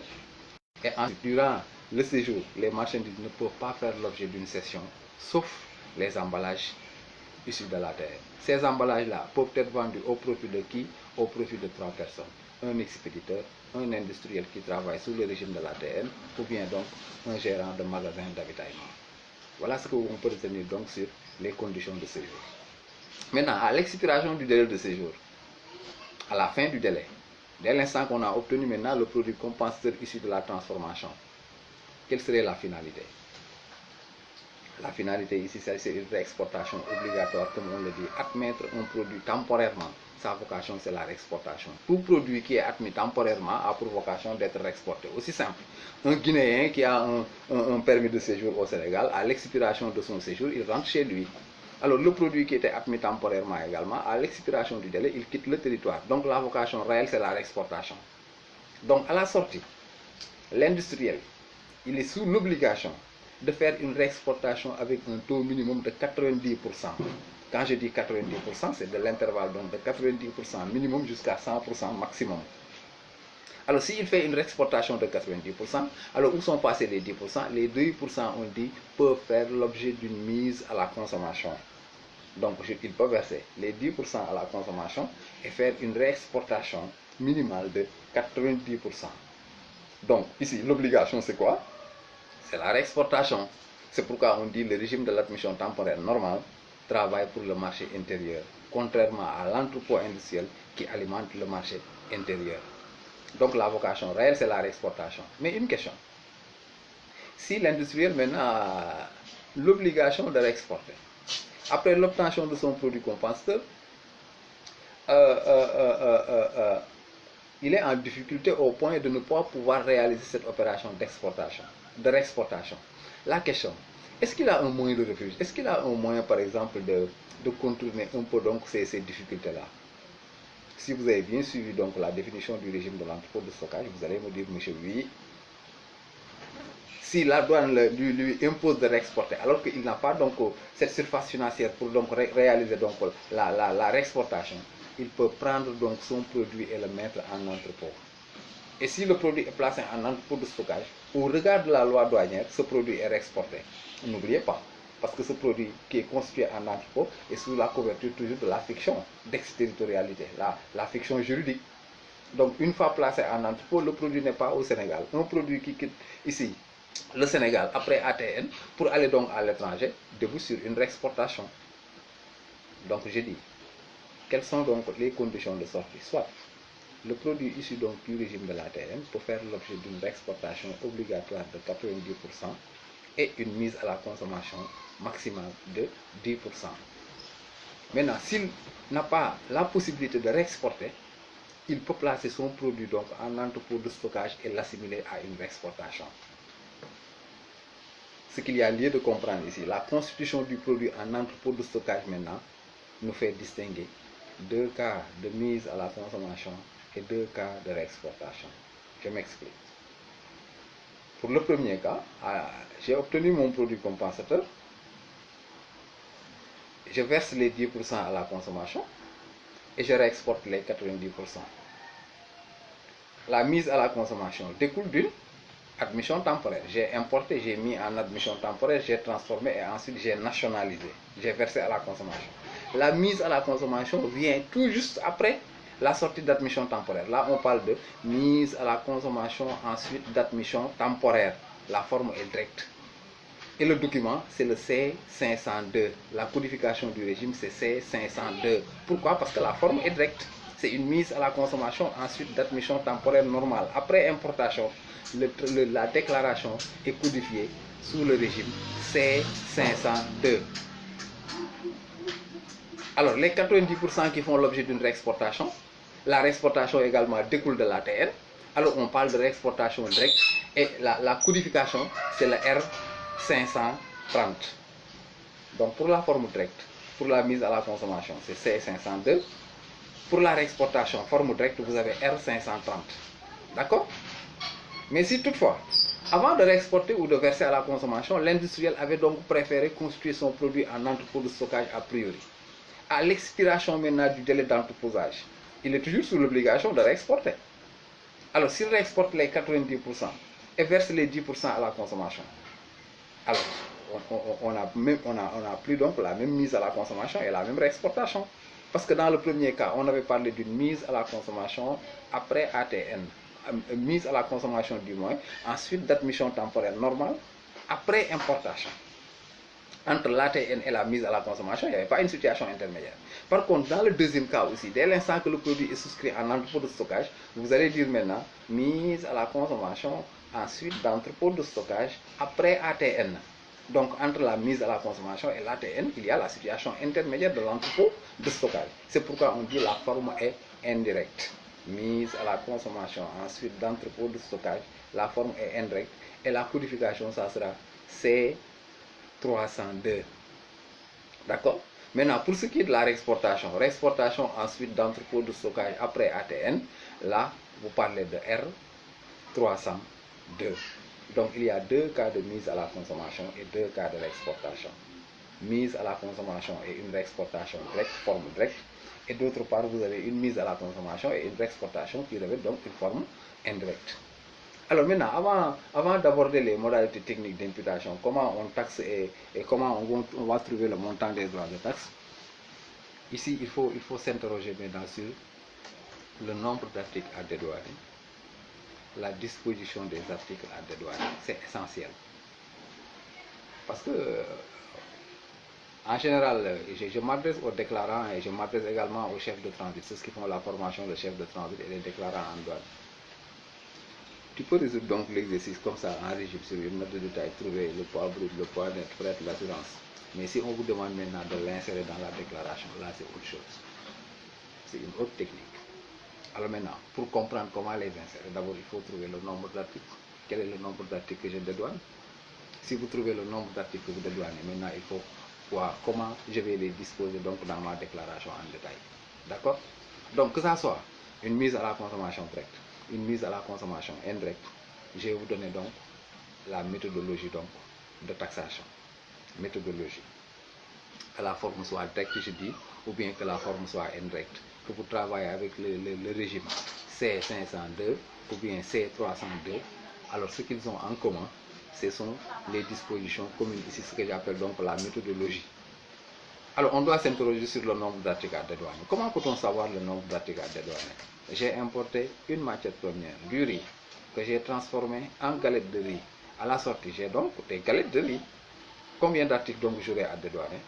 Et ensuite, durant le séjour, les marchandises ne peuvent pas faire l'objet d'une cession, sauf les emballages issus de la terre. Ces emballages-là peuvent être vendus au profit de qui? Au profit de 3 personnes. Un expéditeur, un industriel qui travaille sous le régime de l'ATN, ou bien donc un gérant de magasin d'avitaillement. Voilà ce que l'on peut retenir donc sur les conditions de séjour. Maintenant, à l'expiration du délai de séjour, à la fin du délai, dès l'instant qu'on a obtenu maintenant le produit compensateur issu de la transformation, quelle serait la finalité? La finalité ici, c'est une réexportation obligatoire, comme on le dit, admettre un produit temporairement. Sa vocation, c'est la réexportation. Tout produit qui est admis temporairement a pour vocation d'être réexporté. Aussi simple. Un Guinéen qui a un permis de séjour au Sénégal, à l'expiration de son séjour, il rentre chez lui. Alors, le produit qui était admis temporairement également, à l'expiration du délai, il quitte le territoire. Donc, la vocation réelle, c'est la réexportation. Donc, à la sortie, l'industriel, il est sous l'obligation de faire une réexportation avec un taux minimum de 90%. Quand je dis 90%, c'est de l'intervalle donc de 90% minimum jusqu'à 100% maximum. Alors s'il fait une réexportation de 90%, alors où sont passés les 10%? Les 2%, on dit, peuvent faire l'objet d'une mise à la consommation. Donc il peut verser les 10% à la consommation et faire une réexportation minimale de 90%. Donc ici, l'obligation c'est quoi? C'est la réexportation. C'est pourquoi on dit le régime de l'admission temporaire normale travaille pour le marché intérieur, contrairement à l'entrepôt industriel qui alimente le marché intérieur. Donc la vocation réelle, c'est la réexportation. Mais une question. si l'industriel maintenant a l'obligation de réexporter, après l'obtention de son produit compensateur, euh, euh, euh, euh, euh, il est en difficulté au point de ne pas pouvoir réaliser cette opération d'exportation, de réexportation. La question, est-ce qu'il a un moyen de refuge? Est-ce qu'il a un moyen, par exemple, de contourner un peu donc ces difficultés-là? Si vous avez bien suivi donc la définition du régime de l'entrepôt de stockage, vous allez me dire, monsieur, oui, si la douane lui impose de réexporter, alors qu'il n'a pas donc cette surface financière pour donc réaliser donc la réexportation, il peut prendre donc son produit et le mettre en entrepôt. Et si le produit est placé en entrepôt de stockage, au regard de la loi douanière, ce produit est réexporté. N'oubliez pas, parce que ce produit qui est constitué en entrepôt est sous la couverture toujours de la fiction d'exterritorialité, la fiction juridique. Donc une fois placé en entrepôt, le produit n'est pas au Sénégal. Un produit qui quitte ici le Sénégal après ATN pour aller donc à l'étranger débouche sur une réexportation. Donc je dis, quelles sont donc les conditions de sortie? Soit le produit issu donc du régime de l'ATN peut faire l'objet d'une réexportation obligatoire de 90% et une mise à la consommation maximale de 10%. Maintenant, s'il n'a pas la possibilité de réexporter, il peut placer son produit donc en entrepôt de stockage et l'assimiler à une réexportation. Ce qu'il y a lieu de comprendre ici, la constitution du produit en entrepôt de stockage maintenant nous fait distinguer deux cas de mise à la consommation et deux cas de réexportation. Je m'explique. Pour le premier cas, j'ai obtenu mon produit compensateur, je verse les 10% à la consommation et je réexporte les 90%. La mise à la consommation découle d'une admission temporaire. J'ai importé, j'ai mis en admission temporaire, j'ai transformé et ensuite j'ai nationalisé. J'ai versé à la consommation. La mise à la consommation vient tout juste après la sortie d'admission temporaire. Là, on parle de mise à la consommation, ensuite d'admission temporaire. La forme est directe. Et le document, c'est le C502. La codification du régime, c'est C502. Pourquoi? Parce que la forme est directe. C'est une mise à la consommation, ensuite d'admission temporaire normale. Après importation, la déclaration est codifiée sous le régime C502. Alors, les 90% qui font l'objet d'une réexportation, la réexportation également découle de l'ATN. Alors, on parle de réexportation directe et la codification, c'est le R530. Donc, pour la forme directe, pour la mise à la consommation, c'est C502. Pour la réexportation, forme directe, vous avez R530. D'accord? Mais si toutefois, avant de réexporter ou de verser à la consommation, l'industriel avait donc préféré constituer son produit en entrepôt de stockage a priori. À l'expiration maintenant du délai d'entreposage, il est toujours sous l'obligation de réexporter. Alors, s'il réexporte les 90% et verse les 10% à la consommation, alors on a plus donc la même mise à la consommation et la même réexportation. Parce que dans le premier cas, on avait parlé d'une mise à la consommation après ATN, mise à la consommation du moins, ensuite d'admission temporaire normale, après importation. Entre l'ATN et la mise à la consommation, il n'y avait pas une situation intermédiaire. Par contre, dans le deuxième cas aussi, dès l'instant que le produit est souscrit en entrepôt de stockage, vous allez dire maintenant mise à la consommation, ensuite d'entrepôt de stockage, après ATN. Donc, entre la mise à la consommation et l'ATN, il y a la situation intermédiaire de l'entrepôt de stockage. C'est pourquoi on dit la forme est indirecte. Mise à la consommation, ensuite d'entrepôt de stockage, la forme est indirecte. Et la codification, ça sera C302. D'accord? Maintenant, pour ce qui est de la réexportation, réexportation ensuite d'entrepôt de stockage après ATN, là, vous parlez de R302. Donc, il y a deux cas de mise à la consommation et deux cas de réexportation. Mise à la consommation et une réexportation directe, forme directe. Et d'autre part, vous avez une mise à la consommation et une réexportation qui revêt donc une forme indirecte. Alors maintenant, avant d'aborder les modalités techniques d'imputation, comment on taxe et comment on va trouver le montant des droits de taxe, ici, il faut s'interroger maintenant sur le nombre d'articles à dédouaner, la disposition des articles à dédouaner. C'est essentiel. Parce que, en général, je m'adresse aux déclarants et je m'adresse également aux chefs de transit, ceux qui font la formation de chefs de transit et les déclarants en douane. tu peux résoudre donc l'exercice comme ça en régime sur une note de détail, trouver le poids brut, le poids net, frais, l'assurance. Mais si on vous demande maintenant de l'insérer dans la déclaration, là c'est autre chose. C'est une autre technique. Alors maintenant, pour comprendre comment les insérer, d'abord il faut trouver le nombre d'articles. Quel est le nombre d'articles que je dédouane? Si vous trouvez le nombre d'articles que vous dédouanez, maintenant il faut voir comment je vais les disposer donc dans ma déclaration en détail. D'accord? Donc que ça soit une mise à la consommation directe, une mise à la consommation indirecte, je vais vous donner donc la méthodologie donc de taxation. Méthodologie. Que la forme soit directe, je dis, ou bien que la forme soit indirecte. Que vous travaillez avec le régime C502 ou bien C302. Alors ce qu'ils ont en commun, ce sont les dispositions communes. Ici, ce que j'appelle donc la méthodologie. Alors on doit s'interroger sur le nombre d'articles à dédouaner. Comment peut-on savoir le nombre d'articles à dédouaner? J'ai importé une matière première, du riz, que j'ai transformé en galettes de riz. À la sortie, j'ai donc des galettes de riz. Combien d'articles donc j'aurai à dédouaner?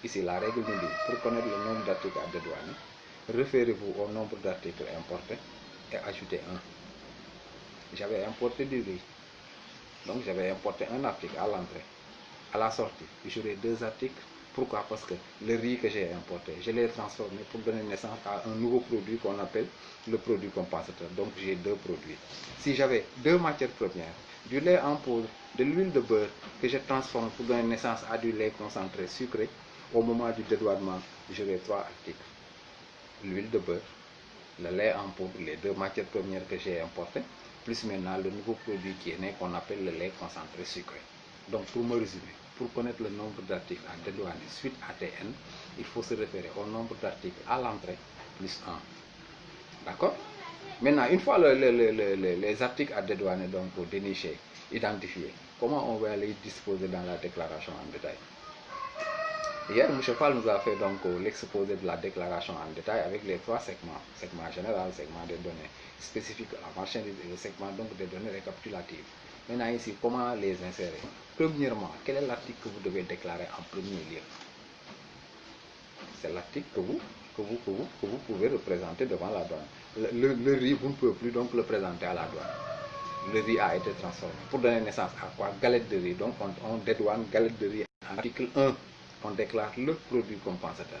Ici, la règle nous dit, pour connaître le nombre d'articles à dédouaner, référez-vous au nombre d'articles importés et ajoutez un. J'avais importé du riz, donc j'avais importé un article à l'entrée. À la sortie, j'aurai deux articles. Pourquoi? Parce que le riz que j'ai importé, je l'ai transformé pour donner naissance à un nouveau produit qu'on appelle le produit compensateur. Donc j'ai deux produits. Si j'avais deux matières premières, du lait en poudre, de l'huile de beurre que je transforme pour donner naissance à du lait concentré sucré, au moment du dédouanement, j'aurai trois articles. L'huile de beurre, le lait en poudre, les deux matières premières que j'ai importées, plus maintenant le nouveau produit qui est né qu'on appelle le lait concentré sucré. Donc pour me résumer, pour connaître le nombre d'articles à dédouaner suite à TN, il faut se référer au nombre d'articles à l'entrée plus 1. D'accord? Maintenant, une fois les articles à dédouaner donc dénichés, identifiés, comment on va les disposer dans la déclaration en détail? Hier, M. Fall nous a fait donc l'exposé de la déclaration en détail avec les trois segments. Segment général, segment des données spécifiques à la marchandise et le segment donc des données récapitulatives. Maintenant ici, comment les insérer? Premièrement, quel est l'article que vous devez déclarer en premier lieu? C'est l'article que vous pouvez représenter devant la douane. Le riz, vous ne pouvez plus donc le présenter à la douane. Le riz a été transformé. Pour donner naissance à quoi? Galette de riz. Donc on dédouane galette de riz. Article 1. On déclare le produit compensateur.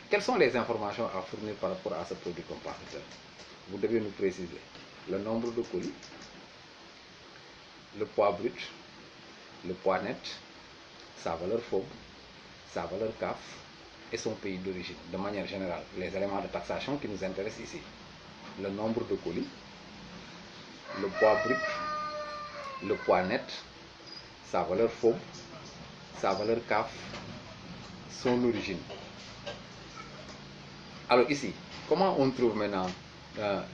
Quelles sont les informations à fournir par rapport à ce produit compensateur? Vous devez nous préciser le nombre de colis, le poids brut, le poids net, sa valeur FOB, sa valeur CAF et son pays d'origine. De manière générale, les éléments de taxation qui nous intéressent ici. Le nombre de colis, le poids brut, le poids net, sa valeur FOB, sa valeur CAF, son origine. Alors ici, comment on trouve maintenant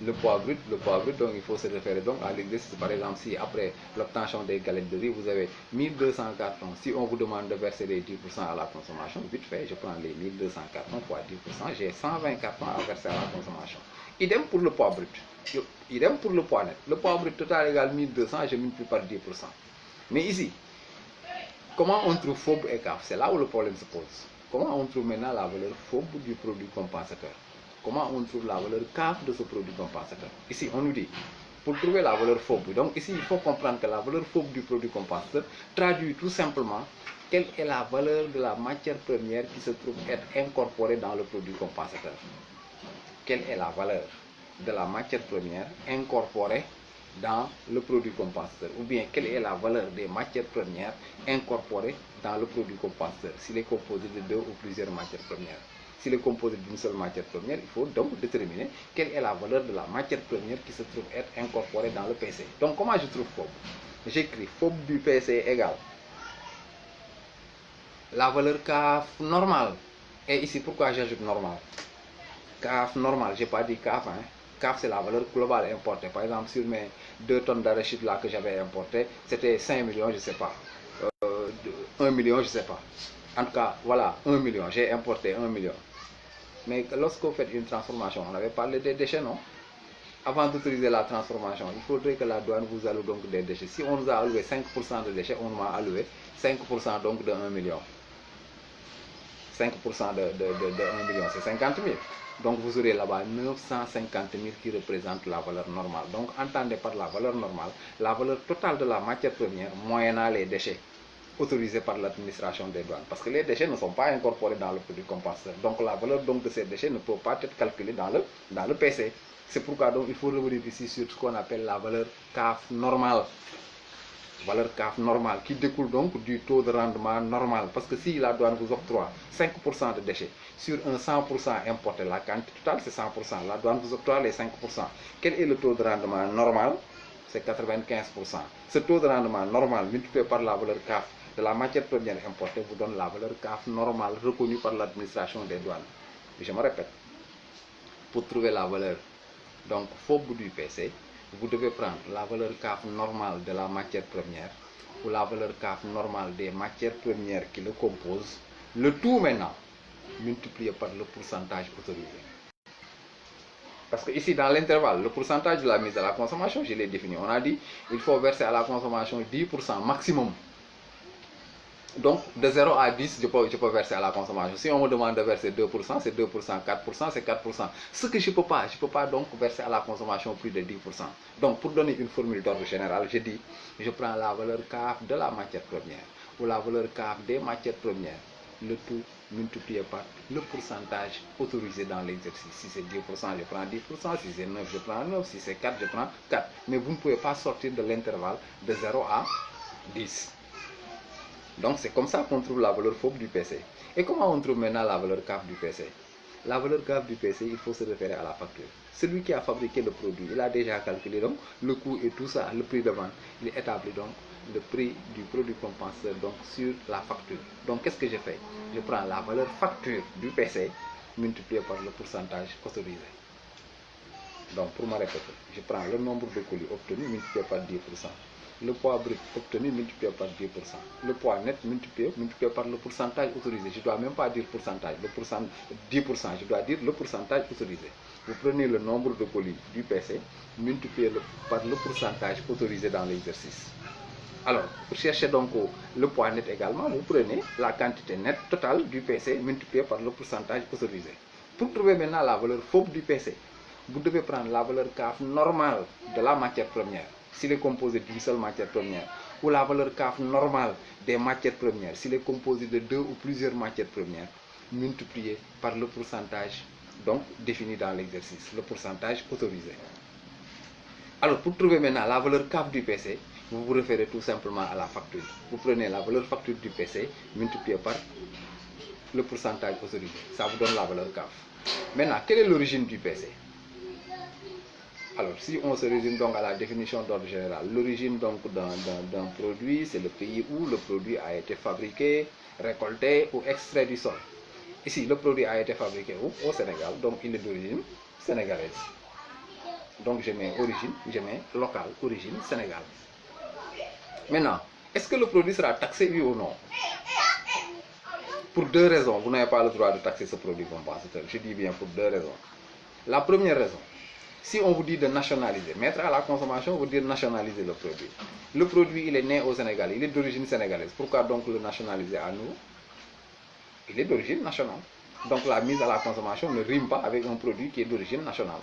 le poids brut? Le poids brut, donc il faut se référer donc à l'exercice. Par exemple, si après l'obtention des galettes de riz, vous avez 1200 cartons, si on vous demande de verser les 10% à la consommation, vite fait, je prends les 1200 cartons fois 10%, j'ai 120 cartons à verser à la consommation. Idem pour le poids brut, idem pour le poids net. Le poids brut total égale 1200, je multiplie par 10%. Mais ici, comment on trouve FOB et CAF? C'est là où le problème se pose. Comment on trouve maintenant la valeur FOB du produit compensateur? Comment on trouve la valeur CAF de ce produit compensateur? Ici, on nous dit, pour trouver la valeur FOB, donc ici, il faut comprendre que la valeur FOB du produit compensateur traduit tout simplement quelle est la valeur de la matière première qui se trouve être incorporée dans le produit compensateur. Quelle est la valeur de la matière première incorporée dans le produit compensateur, ou bien quelle est la valeur des matières premières incorporées dans le produit compensateur, s'il est composé de deux ou plusieurs matières premières. S'il est composé d'une seule matière première, il faut donc déterminer quelle est la valeur de la matière première qui se trouve être incorporée dans le PC. Donc comment je trouve FOB? J'écris FOB du PC égale la valeur CAF normale. Et ici, pourquoi j'ajoute normal? CAF normal, je n'ai pas dit CAF, hein. CAF, c'est la valeur globale importée. Par exemple, sur mes 2 tonnes d'arachide là que j'avais importé, c'était 5 millions, je ne sais pas. 1 million, je ne sais pas. En tout cas, voilà, 1 million. J'ai importé 1 million. Mais lorsque vous faites une transformation, on avait parlé des déchets, non? Avant d'autoriser la transformation, il faudrait que la douane vous alloue donc des déchets. Si on nous a alloué 5% de déchets, on m'a alloué 5% donc de 1 million. 5% de 1 million, c'est 50 000. Donc vous aurez là-bas 950 000 qui représentent la valeur normale. Donc entendez par la valeur normale, la valeur totale de la matière première, moyennant les déchets autorisés par l'administration des douanes. Parce que les déchets ne sont pas incorporés dans le produit compensateur. Donc la valeur donc, de ces déchets ne peut pas être calculée dans le PC. C'est pourquoi donc, il faut revenir ici sur ce qu'on appelle la valeur CAF normale. Valeur CAF normale qui découle donc du taux de rendement normal. Parce que si la douane vous octroie 5% de déchets sur un 100% importé, la quantité totale c'est 100%. La douane vous octroie les 5%. Quel est le taux de rendement normal? C'est 95%. Ce taux de rendement normal multiplié par la valeur CAF de la matière première importée vous donne la valeur CAF normale reconnue par l'administration des douanes. Et je me répète, pour trouver la valeur donc faux bout du PC, vous devez prendre la valeur CAF normale de la matière première ou la valeur CAF normale des matières premières qui le composent, le tout maintenant multiplié par le pourcentage autorisé. Parce que ici dans l'intervalle, le pourcentage de la mise à la consommation, je l'ai défini. On a dit il faut verser à la consommation 10% maximum. Donc de 0 à 10, je peux verser à la consommation. Si on me demande de verser 2%, c'est 2%, 4%, c'est 4%. Ce que je ne peux pas donc verser à la consommation plus de 10%. Donc pour donner une formule d'ordre général, je dis, je prends la valeur CAF de la matière première ou la valeur CAF des matières premières, le tout multiplié par le pourcentage autorisé dans l'exercice. Si c'est 10%, je prends 10%, si c'est 9, je prends 9, si c'est 4, je prends 4. Mais vous ne pouvez pas sortir de l'intervalle de 0 à 10. Donc c'est comme ça qu'on trouve la valeur FOB du PC. Et comment on trouve maintenant la valeur CAF du PC? La valeur CAF du PC, il faut se référer à la facture. Celui qui a fabriqué le produit, il a déjà calculé donc le coût et tout ça, le prix de vente. Il établit donc le prix du produit compensateur donc sur la facture. Donc qu'est-ce que je fais? Je prends la valeur facture du PC multipliée par le pourcentage autorisé. Donc pour me répéter, je prends le nombre de colis obtenus multiplié par 10%. Le poids brut obtenu multiplié par 10%. Le poids net multiplié par le pourcentage autorisé. Je ne dois même pas dire pourcentage, 10%, je dois dire le pourcentage autorisé. Vous prenez le nombre de colis du PC, multiplié par le pourcentage autorisé dans l'exercice. Alors, pour chercher donc le poids net également, vous prenez la quantité nette totale du PC multipliée par le pourcentage autorisé. Pour trouver maintenant la valeur FOB du PC, vous devez prendre la valeur CAF normale de la matière première, s'il est composé d'une seule matière première, ou la valeur CAF normale des matières premières, s'il est composé de deux ou plusieurs matières premières, multiplié par le pourcentage donc défini dans l'exercice, le pourcentage autorisé. Alors, pour trouver maintenant la valeur CAF du PC, vous vous référez tout simplement à la facture. Vous prenez la valeur facture du PC multipliée par le pourcentage autorisé. Ça vous donne la valeur CAF. Maintenant, quelle est l'origine du PC? Alors, si on se résume donc à la définition d'ordre général, l'origine donc d'un produit, c'est le pays où le produit a été fabriqué, récolté ou extrait du sol. Ici, le produit a été fabriqué où? Au Sénégal, donc il est d'origine sénégalaise. Donc je mets origine, je mets local, origine, Sénégal. Maintenant, est-ce que le produit sera taxé, oui ou non? Pour deux raisons, vous n'avez pas le droit de taxer ce produit compensateur. Je dis bien pour deux raisons. La première raison, si on vous dit de nationaliser, mettre à la consommation veut dire nationaliser le produit. Le produit, il est né au Sénégal, il est d'origine sénégalaise. Pourquoi donc le nationaliser à nous? Il est d'origine nationale. Donc la mise à la consommation ne rime pas avec un produit qui est d'origine nationale.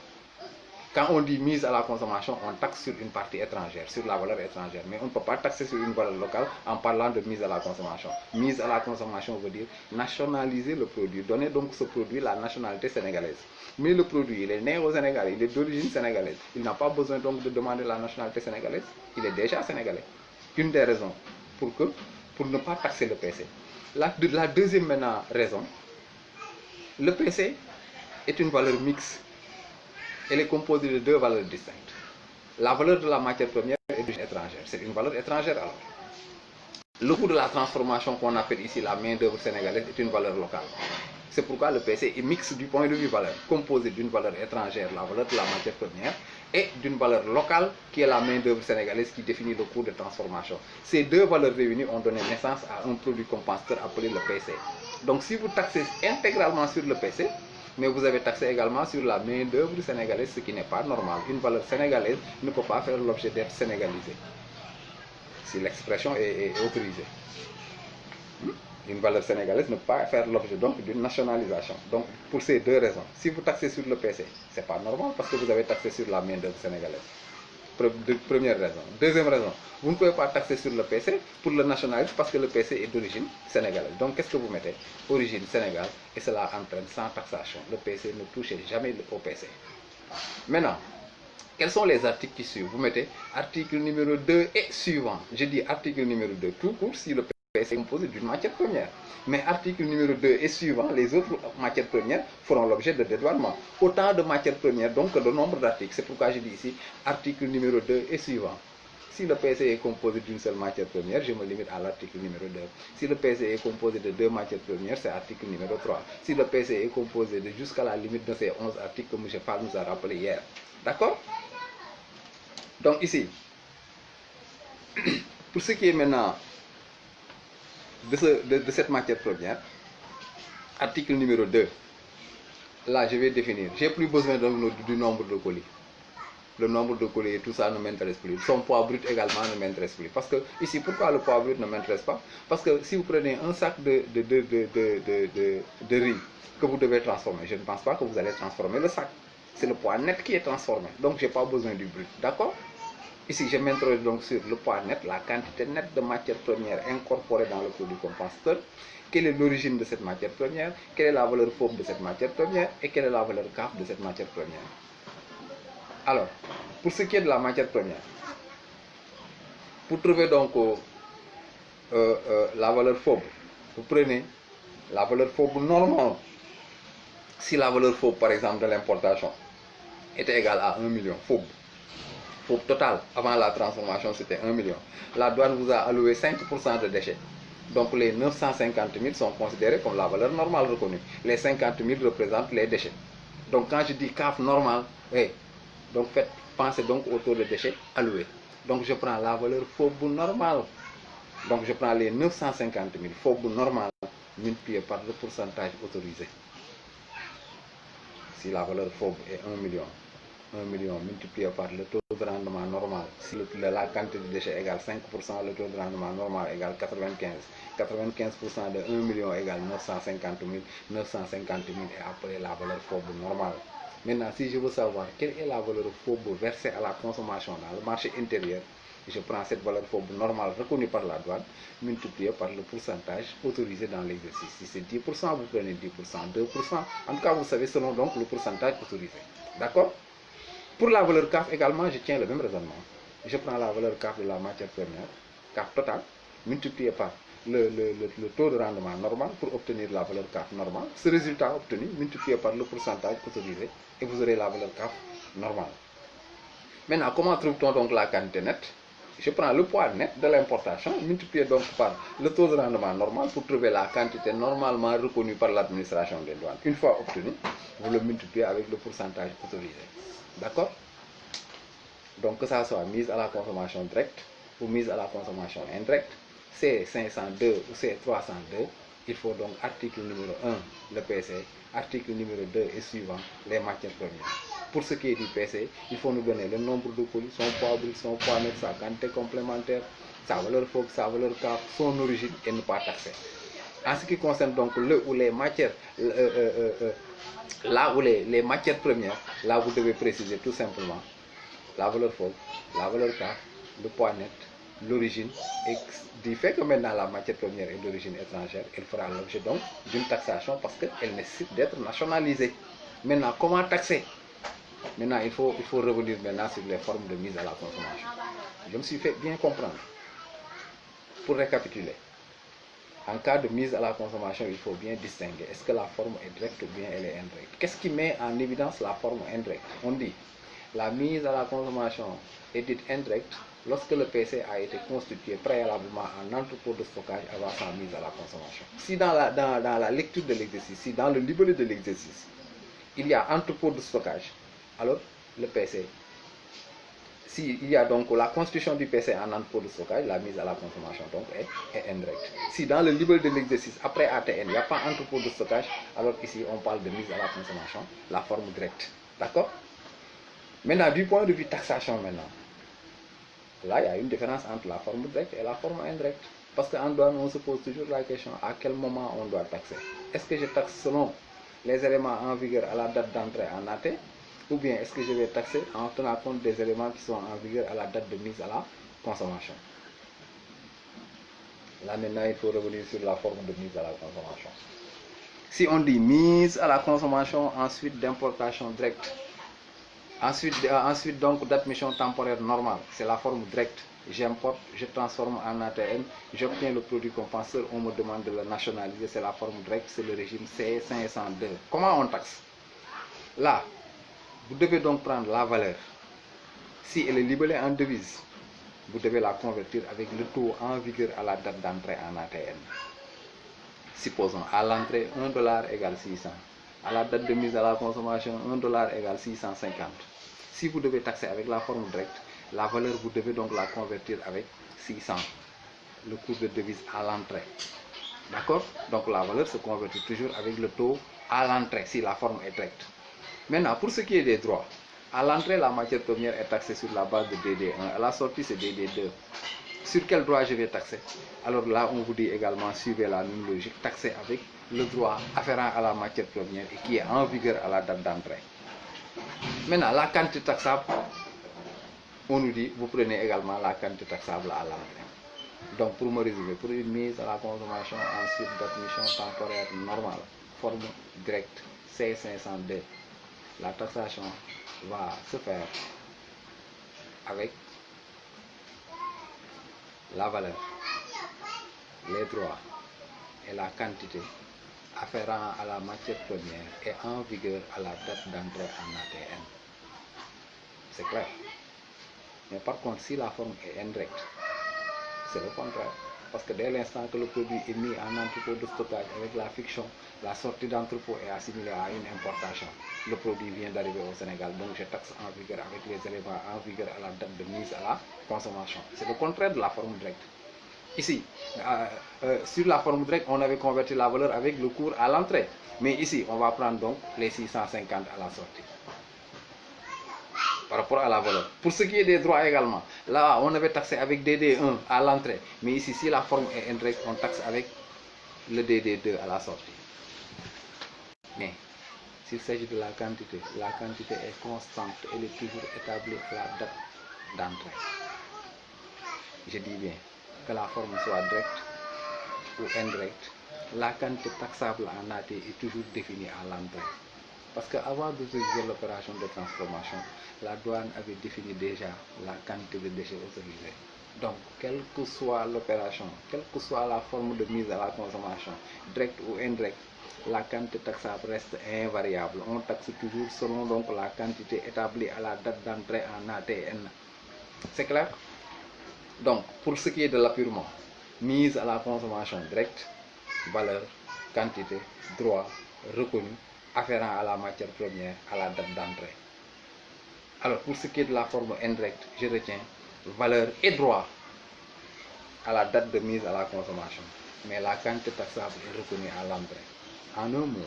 Quand on dit mise à la consommation, on taxe sur une partie étrangère, sur la valeur étrangère. Mais on ne peut pas taxer sur une valeur locale en parlant de mise à la consommation. Mise à la consommation veut dire nationaliser le produit, donner donc ce produit la nationalité sénégalaise. Mais le produit, il est né au Sénégal, il est d'origine sénégalaise. Il n'a pas besoin donc de demander la nationalité sénégalaise. Il est déjà sénégalais. Une des raisons pour ne pas taxer le PC. La deuxième maintenant raison, le PC est une valeur mixte. Elle est composée de deux valeurs distinctes. La valeur de la matière première est d'origine étrangère. C'est une valeur étrangère alors. Le coût de la transformation qu'on appelle ici la main-d'œuvre sénégalaise est une valeur locale. C'est pourquoi le PC est mixte du point de vue valeur, composé d'une valeur étrangère, la valeur de la matière première, et d'une valeur locale qui est la main-d'œuvre sénégalaise qui définit le coût de transformation. Ces deux valeurs réunies ont donné naissance à un produit compensateur appelé le PC. Donc si vous taxez intégralement sur le PC, mais vous avez taxé également sur la main-d'œuvre sénégalaise, ce qui n'est pas normal. Une valeur sénégalaise ne peut pas faire l'objet d'être sénégalisée, si l'expression est autorisée. Une valeur sénégalaise ne peut pas faire l'objet donc d'une nationalisation. Donc pour ces deux raisons, si vous taxez sur le PC, c'est pas normal parce que vous avez taxé sur la main-d'œuvre sénégalaise. Première raison. Deuxième raison, vous ne pouvez pas taxer sur le PC pour le nationalisme parce que le PC est d'origine sénégalaise. Donc qu'est-ce que vous mettez? Origine Sénégal, et cela entraîne sans taxation. Le PC ne touche jamais au PC. Maintenant, quels sont les articles qui suivent? Vous mettez article numéro 2 et suivant. Je dis article numéro 2 tout court si le PC est composé d'une matière première. Mais article numéro 2 et suivant, les autres matières premières feront l'objet de dédouanement. Autant de matières premières, donc que de nombre d'articles. C'est pourquoi je dis ici article numéro 2 et suivant. Si le PC est composé d'une seule matière première, je me limite à l'article numéro 2. Si le PC est composé de deux matières premières, c'est article numéro 3. Si le PC est composé de jusqu'à la limite de ces 11 articles que M. Fall nous a rappelé hier. D'accord? Donc ici, pour ce qui est maintenant de cette matière première, article numéro 2, là je vais définir, j'ai plus besoin du nombre de colis. Le nombre de colis et tout ça ne m'intéresse plus. Son poids brut également ne m'intéresse plus. Parce que ici, pourquoi le poids brut ne m'intéresse pas? Parce que si vous prenez un sac de riz que vous devez transformer, je ne pense pas que vous allez transformer le sac. C'est le poids net qui est transformé. Donc je n'ai pas besoin du brut. D'accord? Ici, je m'introduis donc sur le poids net, la quantité nette de matière première incorporée dans le produit compensateur. Quelle est l'origine de cette matière première? Quelle est la valeur FOB de cette matière première? Et quelle est la valeur CAF de cette matière première? Alors, pour ce qui est de la matière première, pour trouver donc la valeur FOB, vous prenez la valeur FOB normale. Si la valeur FOB, par exemple, de l'importation était égale à 1 million, FOB total, avant la transformation, c'était 1 million. La douane vous a alloué 5% de déchets. Donc les 950 000 sont considérés comme la valeur normale reconnue. Les 50 000 représentent les déchets. Donc quand je dis CAF normal, donc pensez donc au taux de déchets alloués. Donc je prends la valeur FOB normale. Donc je prends les 950 000 FOB normal multiplié par le pourcentage autorisé. Si la valeur FOB est 1 million, 1 million multiplié par le taux de rendement normal, si la quantité de déchets égale 5%, le taux de rendement normal égale 95. 95% de 1 million égale 950 000. 950 000 est appelé la valeur FOB normale. Maintenant, si je veux savoir quelle est la valeur FOB versée à la consommation dans le marché intérieur, je prends cette valeur FOB normale reconnue par la douane, multipliée par le pourcentage autorisé dans l'exercice. Si c'est 10%, vous prenez 10%, 2%. En tout cas, vous savez selon donc le pourcentage autorisé. D'accord? Pour la valeur CAF également, je tiens le même raisonnement. Je prends la valeur CAF de la matière première, CAF totale, multiplié par le taux de rendement normal pour obtenir la valeur CAF normale. Ce résultat obtenu, multiplié par le pourcentage autorisé, et vous aurez la valeur CAF normale. Maintenant, comment trouve-t-on donc la quantité nette? Je prends le poids net de l'importation, multiplié donc par le taux de rendement normal pour trouver la quantité normalement reconnue par l'administration des douanes. Une fois obtenu, vous le multipliez avec le pourcentage autorisé. D'accord? Donc que ça soit mise à la consommation directe ou mise à la consommation indirecte, C502 ou C302, il faut donc article numéro 1, le PC, article numéro 2 et suivant, les matières premières. Pour ce qui est du PC, il faut nous donner le nombre de colis, son poids brut, son poids net, sa quantité complémentaire, sa valeur FOB, sa valeur CAF, son origine et ne pas taxer. En ce qui concerne donc les matières, là où les matières premières, là vous devez préciser tout simplement la valeur FOB, la valeur CAF, le poids net, l'origine, et du fait que maintenant la matière première est d'origine étrangère, elle fera l'objet donc d'une taxation parce qu'elle nécessite d'être nationalisée. Maintenant, comment taxer? Maintenant, il faut revenir maintenant sur les formes de mise à la consommation. Je me suis fait bien comprendre. Pour récapituler, en cas de mise à la consommation, il faut bien distinguer. Est-ce que la forme est directe ou bien elle est indirecte? Qu'est-ce qui met en évidence la forme indirecte? On dit la mise à la consommation est dite indirecte lorsque le PC a été constitué préalablement en entrepôt de stockage avant sa mise à la consommation. Si dans la lecture de l'exercice, si dans le libellé de l'exercice, il y a entrepôt de stockage, alors le PC, s'il y a donc la constitution du PC en entrepôt de stockage, la mise à la consommation donc est indirecte. Si dans le libellé de l'exercice, après ATN, il n'y a pas entrepôt de stockage, alors ici on parle de mise à la consommation, la forme directe. D'accord? Maintenant, du point de vue taxation maintenant, là il y a une différence entre la forme directe et la forme indirecte. Parce qu'en douane, on se pose toujours la question à quel moment on doit taxer. Est-ce que je taxe selon les éléments en vigueur à la date d'entrée en AT, ou bien est-ce que je vais taxer en tenant compte des éléments qui sont en vigueur à la date de mise à la consommation? Là maintenant, il faut revenir sur la forme de mise à la consommation. Si on dit mise à la consommation, ensuite d'importation directe, ensuite donc d'admission temporaire normale, c'est la forme directe. J'importe, je transforme en ATM, j'obtiens le produit compenseur, on me demande de le nationaliser, c'est la forme directe, c'est le régime C502. Comment on taxe? Là, vous devez donc prendre la valeur. Si elle est libellée en devise, vous devez la convertir avec le taux en vigueur à la date d'entrée en ATM. Supposons à l'entrée 1 dollar égale 600. À la date de mise à la consommation, 1 dollar égale 650. Si vous devez taxer avec la forme directe, la valeur, vous devez donc la convertir avec 600, le cours de devise à l'entrée. D'accord? Donc la valeur se convertit toujours avec le taux à l'entrée, si la forme est directe. Maintenant, pour ce qui est des droits, à l'entrée, la matière première est taxée sur la base de DD1. À la sortie, c'est DD2. Sur quel droit je vais taxer? Alors là, on vous dit également, suivez la même logique, taxer avec le droit afférent à la matière première et qui est en vigueur à la date d'entrée. Maintenant, la quantité taxable, on nous dit, vous prenez également la quantité taxable à l'entrée. Donc, pour me résumer, pour une mise à la consommation, ensuite d'admission temporaire normale, forme directe C502, la taxation va se faire avec la valeur, les droits et la quantité afférent à la matière première et en vigueur à la date d'entrée en ATM. C'est clair. Mais par contre, si la forme est indirecte, c'est le contraire. Parce que dès l'instant que le produit est mis en entrepôt de stockage avec la fiction, la sortie d'entrepôt est assimilée à une importation. Le produit vient d'arriver au Sénégal, donc je taxe en vigueur avec les éléments en vigueur à la date de mise à la consommation. C'est le contraire de la forme directe. Ici, sur la forme directe, on avait converti la valeur avec le cours à l'entrée. Mais ici, on va prendre donc les 650 à la sortie. Par rapport à la valeur. Pour ce qui est des droits également, là, on avait taxé avec DD1 à l'entrée. Mais ici, si la forme est indirecte, on taxe avec le DD2 à la sortie. Mais, s'il s'agit de la quantité est constante, elle est toujours établie à la date d'entrée. Je dis bien que la forme soit directe ou indirecte, la quantité taxable en AT est toujours définie à l'entrée. Parce qu'avant d'autoriser l'opération de transformation, la douane avait défini déjà la quantité de déchets autorisés. Donc, quelle que soit l'opération, quelle que soit la forme de mise à la consommation, directe ou indirecte, la quantité taxable reste invariable. On taxe toujours selon donc la quantité établie à la date d'entrée en ATN. C'est clair? Donc, pour ce qui est de l'appurement, mise à la consommation directe, valeur, quantité, droit, reconnu, afférent à la matière première à la date d'entrée. Alors, pour ce qui est de la forme indirecte, je retiens valeur et droit à la date de mise à la consommation. Mais la quantité taxable est reconnue à l'entrée. En un mot,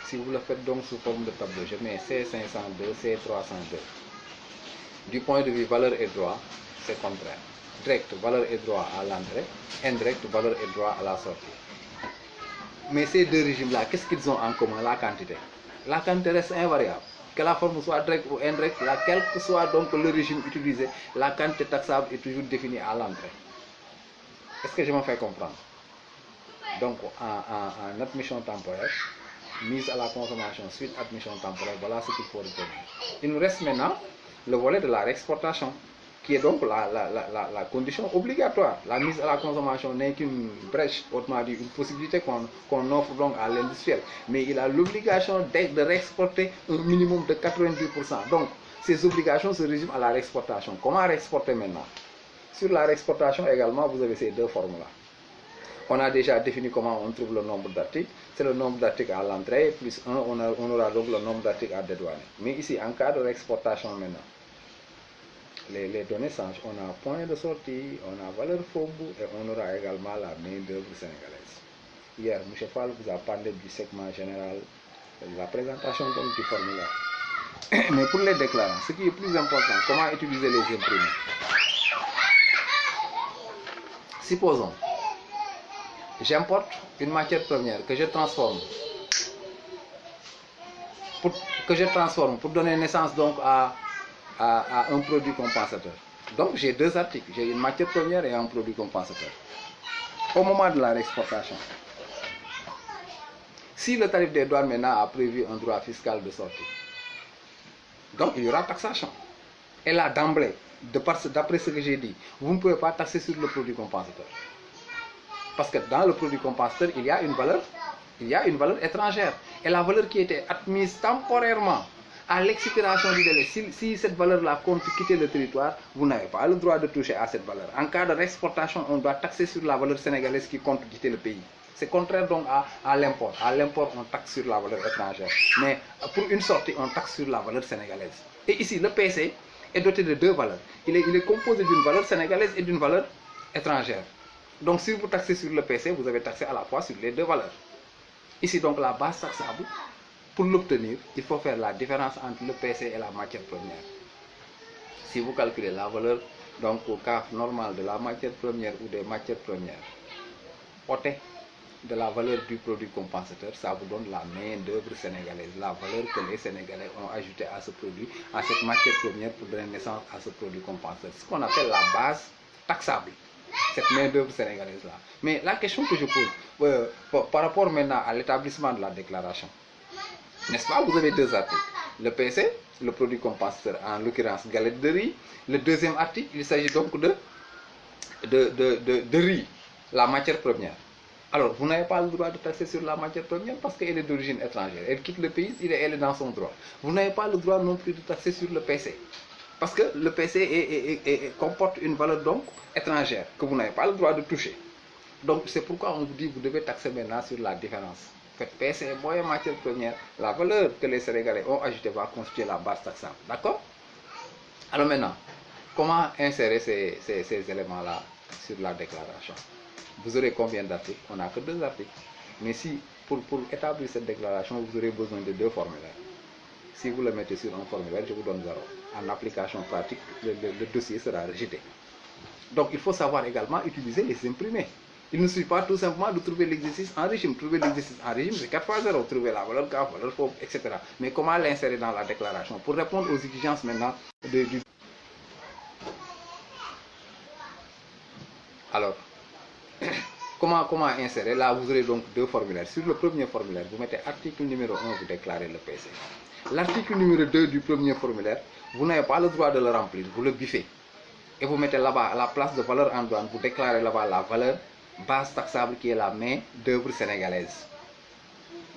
si vous le faites donc sous forme de tableau, je mets C502, C302. Du point de vue valeur et droit, c'est contraire. Direct, valeur et droit à l'entrée. Indirect, valeur et droit à la sortie. Mais ces deux régimes-là, qu'est-ce qu'ils ont en commun? La quantité. La quantité reste invariable. Que la forme soit directe ou indirecte, quel que soit donc le régime utilisé, la quantité taxable est toujours définie à l'entrée. Est-ce que je me fais comprendre? Donc, en admission temporaire, mise à la consommation, suite admission temporaire, voilà ce qu'il faut retenir. Il nous reste maintenant le volet de la réexportation, qui est donc la condition obligatoire. La mise à la consommation n'est qu'une brèche, autrement dit une possibilité qu'on offre donc à l'industriel. Mais il a l'obligation de réexporter un minimum de 90%. Donc, ces obligations se résument à la réexportation. Comment réexporter maintenant? Sur la réexportation également, vous avez ces deux formes-là. On a déjà défini comment on trouve le nombre d'articles. C'est le nombre d'articles à l'entrée, plus 1, on aura donc le nombre d'articles à dédouaner. Mais ici, en cas de réexportation maintenant, les données changent. On a point de sortie, on a valeur faubourg et on aura également la main-d'œuvre sénégalaise. Hier, M. Fall vous a parlé du segment général, de la présentation donc du formulaire. Mais pour les déclarants, ce qui est plus important, comment utiliser les imprimés. Supposons, j'importe une matière première que je transforme pour donner naissance donc à un produit compensateur. Donc j'ai deux articles, j'ai une matière première et un produit compensateur. Au moment de la réexportation, si le tarif des douanes maintenant a prévu un droit fiscal de sortie, donc il y aura taxation. Et là d'emblée, d'après ce que j'ai dit, vous ne pouvez pas taxer sur le produit compensateur. Parce que dans le produit compensateur, il y a une valeur étrangère. Et la valeur qui était admise temporairement à l'expiration du délai, si cette valeur-là compte quitter le territoire, vous n'avez pas le droit de toucher à cette valeur. En cas de réexportation, on doit taxer sur la valeur sénégalaise qui compte quitter le pays. C'est contraire donc à l'import. À l'import, on taxe sur la valeur étrangère. Mais pour une sortie, on taxe sur la valeur sénégalaise. Et ici, le PC est doté de deux valeurs. Il est composé d'une valeur sénégalaise et d'une valeur étrangère. Donc si vous taxez sur le PC, vous avez taxé à la fois sur les deux valeurs. Ici donc la base taxable, pour l'obtenir, il faut faire la différence entre le PC et la matière première. Si vous calculez la valeur donc au cas normal de la matière première ou des matières premières, ôtée de la valeur du produit compensateur, ça vous donne la main-d'œuvre sénégalaise, la valeur que les Sénégalais ont ajoutée à ce produit, à cette matière première pour donner naissance à ce produit compensateur. Ce qu'on appelle la base taxable, cette main-d'œuvre sénégalaise-là. Mais la question que je pose, par rapport maintenant à l'établissement de la déclaration, n'est-ce pas, vous avez deux articles. Le PC, le produit compensateur, en l'occurrence galette de riz. Le deuxième article, il s'agit donc de riz, la matière première. Alors, vous n'avez pas le droit de taxer sur la matière première parce qu'elle est d'origine étrangère. Elle quitte le pays, elle est dans son droit. Vous n'avez pas le droit non plus de taxer sur le PC. Parce que le PC comporte une valeur donc étrangère que vous n'avez pas le droit de toucher. Donc c'est pourquoi on vous dit que vous devez taxer maintenant sur la différence. Faites PC, moyen matière première, la valeur que les Sénégalais ont ajoutée va constituer la base taxable. D'accord? Alors maintenant, comment insérer ces éléments-là sur la déclaration? Vous aurez combien d'articles? On n'a que deux articles. Mais si, pour établir cette déclaration, vous aurez besoin de deux formulaires. Si vous le mettez sur un formulaire, je vous donne 0. En application pratique, le dossier sera rejeté. Donc il faut savoir également utiliser les imprimés. Il ne suffit pas tout simplement de trouver l'exercice en régime. Trouver l'exercice en régime, c'est 4 fois 0. Trouver la valeur K, valeur fauve, etc. Mais comment l'insérer dans la déclaration? Pour répondre aux exigences maintenant du... Alors, comment insérer? Là, vous aurez donc deux formulaires. Sur le premier formulaire, vous mettez article numéro 1, vous déclarez le PC. L'article numéro 2 du premier formulaire, vous n'avez pas le droit de le remplir, vous le biffez. Et vous mettez là-bas, à la place de valeur en douane, vous déclarez là-bas la valeur base taxable qui est la main-d'œuvre sénégalaise.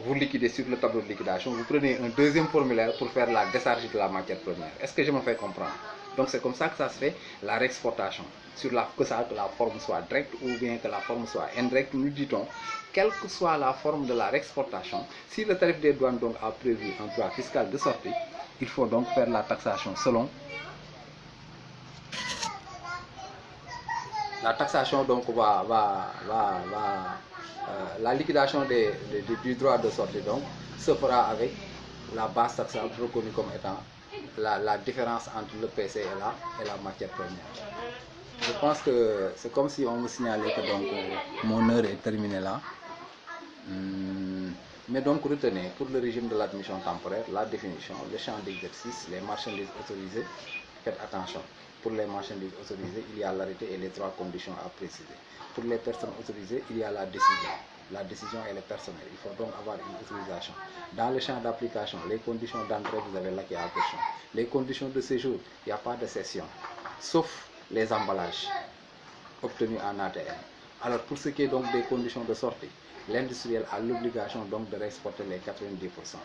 Vous liquidez sur le tableau de liquidation, vous prenez un deuxième formulaire pour faire la décharge de la matière première. Est-ce que je me fais comprendre? Donc c'est comme ça que ça se fait la réexportation. Que la forme soit directe ou bien que la forme soit indirecte, nous dit-on, quelle que soit la forme de la réexportation, si le tarif des douanes donc a prévu un droit fiscal de sortie, il faut donc faire la taxation selon la taxation. Donc la liquidation du droit de sortie donc se fera avec la base taxable reconnue comme étant la différence entre le PC et la matière première. Je pense que c'est comme si on me signalait que donc mon heure est terminée là. Mais donc retenez, pour le régime de l'admission temporaire, la définition, le champ d'exercice, les marchandises autorisées, faites attention. Pour les marchandises autorisées, il y a l'arrêté et les 3 conditions à préciser. Pour les personnes autorisées, il y a la décision. La décision, elle est personnelle. Il faut donc avoir une autorisation. Dans le champ d'application, les conditions d'entrée, vous avez l'acquis à caution. Les conditions de séjour, il n'y a pas de cession, sauf les emballages obtenus en ATM. Alors pour ce qui est donc des conditions de sortie, l'industriel a l'obligation donc de réexporter les 90%.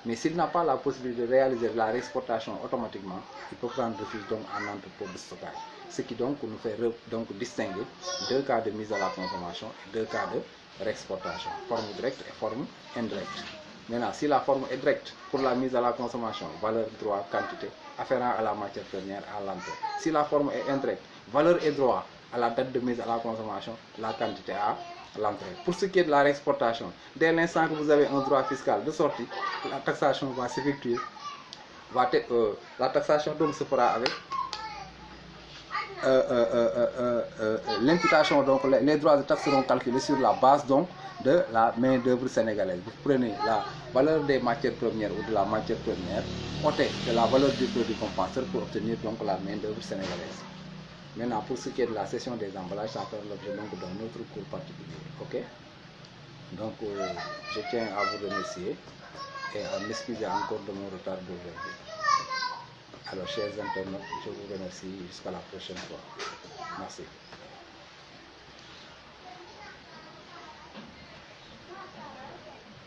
Mais s'il n'a pas la possibilité de réaliser la réexportation automatiquement, il peut prendre refuge donc en entrepôt de stockage. Ce qui donc nous fait donc distinguer 2 cas de mise à la consommation et 2 cas de réexportation, forme directe et forme indirecte. Maintenant, si la forme est directe pour la mise à la consommation, valeur, droit, quantité, afférent à la matière première à l'entrée. Si la forme est indirecte, valeur et droit à la date de mise à la consommation, la quantité à l'entrée. Pour ce qui est de la réexportation, dès l'instant que vous avez un droit fiscal de sortie, la taxation va s'effectuer. La taxation donc se fera avec l'imputation, donc les droits de taxe seront calculés sur la base donc de la main-d'œuvre sénégalaise. Vous prenez la valeur des matières premières ou de la matière première, ôtez de la valeur du produit compensateur pour obtenir donc la main-d'œuvre sénégalaise. Maintenant, pour ce qui est de la cession des emballages, ça fait l'objet donc d'un autre cours particulier. Ok? Donc, je tiens à vous remercier et à m'excuser encore de mon retard d'aujourd'hui. Alors, chers internautes, je vous remercie jusqu'à la prochaine fois. Merci.